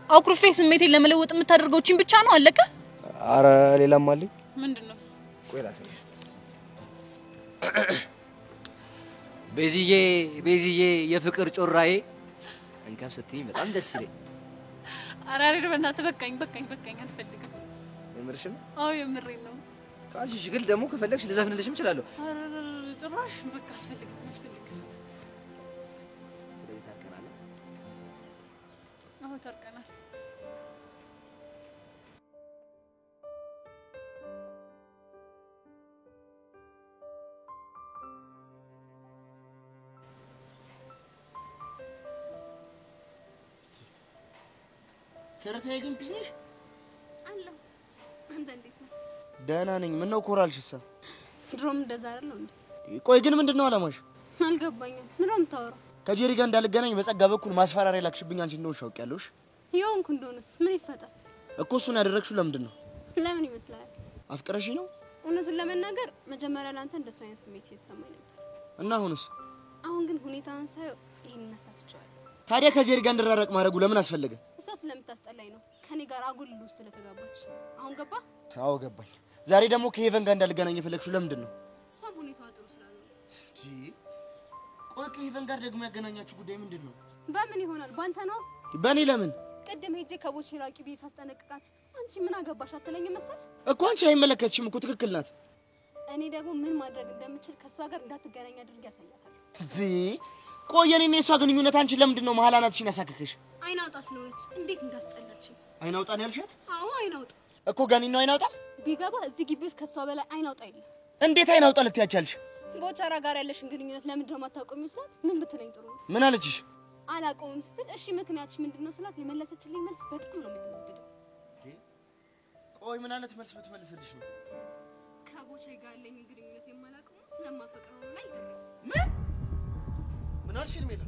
አኩርፌ ስሜቴን ለመለወጥ የምታደርገው እቺን ብቻ ነው አለቀ? አረ ሌላም አለኝ። ምንድነው? ቆይ ላሳይሽ። ቤዚዬ የፍቅር ጮራዬ እንከፍ ስትይኝ በጣም ደስ ይለኝ። አረ አሬድ በእናትህ በቃኝ አልፈልግም። የምርሽን? አዎ የምሬን ነው። ካልሽ ግን ደግሞ ከፈለግሽ ልዘፍንልሽም እችላለሁ። አረ ጭራሽ በቃ አልፈልግም። ስለዚህ ታርቀናል። አዎ ታርቀናል። ቸርታዬ ግን ፒስ ነሽ? አለሁ። አንተ እንዴት ነህ? ደህና ነኝ። ምን ነው ኮራልሽሳ? ድሮም እንደዛ አይደለም እንዴ? ቆይ ግን ምንድነው አላማሽ? አልገባኝም። ምን ነው የምታወራው? ከጄሪ ጋር እንዳልገናኝ በጸጋ በኩል ማስፈራሪያ ላክሽብኝ አንቺ እንደሆንሽ አውቄያለሁሽ። የሆንኩ እንደሆነስ ምን ይፈጠር? እኮ እሱን ያደረግሽው ለምንድን ነው? ለምን ይመስላል? አፍቅረሽ ነው? እውነቱን ለመናገር መጀመሪያ ላንተ እንደሱ አይነት ስሜት እየተሰማኝ ነበር። እና አሁንስ? አሁን ግን ሁኔታውን ሳየው ይሄን እናሳትቸዋለሁ። ታዲያ ከጄሪ ጋር እንድራረቅ ማድረጉ ለምን አስፈለገ? እሷ ስለምታስጠላኝ ነው ከኔ ጋር አጉል ውስጥ ለተጋባች። አሁን ገባ? አዎ ገባኝ። ዛሬ ደግሞ ከሄቨን ጋር እንዳልገናኝ የፈለግሽው ለምንድን ነው? እሷም ሁኔታዋ ጥሩ ስላልሆነ። ቆይ ከሄቨን ጋር ደግሞ ያገናኛችሁ ጉዳይ ምንድን ነው? በምን ይሆናል? ባንተ ነው? በእኔ ለምን? ቅድም ሄጄ ከቦቼ ራቂ ብዬ ሳስጠነቅቃት አንቺ ምን አገባሽ አትለኝ መሰል? እኮ አንቺ አይመለከትሽም እኮ ትክክል ናት። እኔ ደግሞ ምን ማድረግ እንደምችል ከሷ ጋር እንዳትገናኝ አድርጌ ያሳያታለሁ። ቆይ የኔና የሷ ግንኙነት አንቺ ለምንድን ነው መሀል አናትሽን ያሳከከሽ? አይናውጣ ስለሆነች እንዴት እንዳስጠላችኝ። አይናውጣ ነው ያልሻት? አዎ አይናውጣ እኮ ጋኒ ነው አይናውጣ። ቢገባ እዚህ ግቢ ውስጥ ከሷ በላይ አይናውጣ የለም። እንዴት አይናውጣ ልትያቻልሽ? ቦቻራ ጋር ያለሽን ግንኙነት ለምንድን ነው የማታውቀው ስላት ምን ብትለኝ ጥሩ ነው? ምን አለችሽ? አላውቀውም ስትል እሺ ምክንያትሽ ምንድነው ስላት የመለሰችልኝ መልስ በጣም ነው የሚያናድደው። ቆይ ምን አይነት መልስ ብትመልስልሽ ነው? ከቦቼ ጋር ያለኝ ግንኙነት የማላውቀው ስለማፈቅረው ነው ላይ ምን አልሽኝ? ሜላ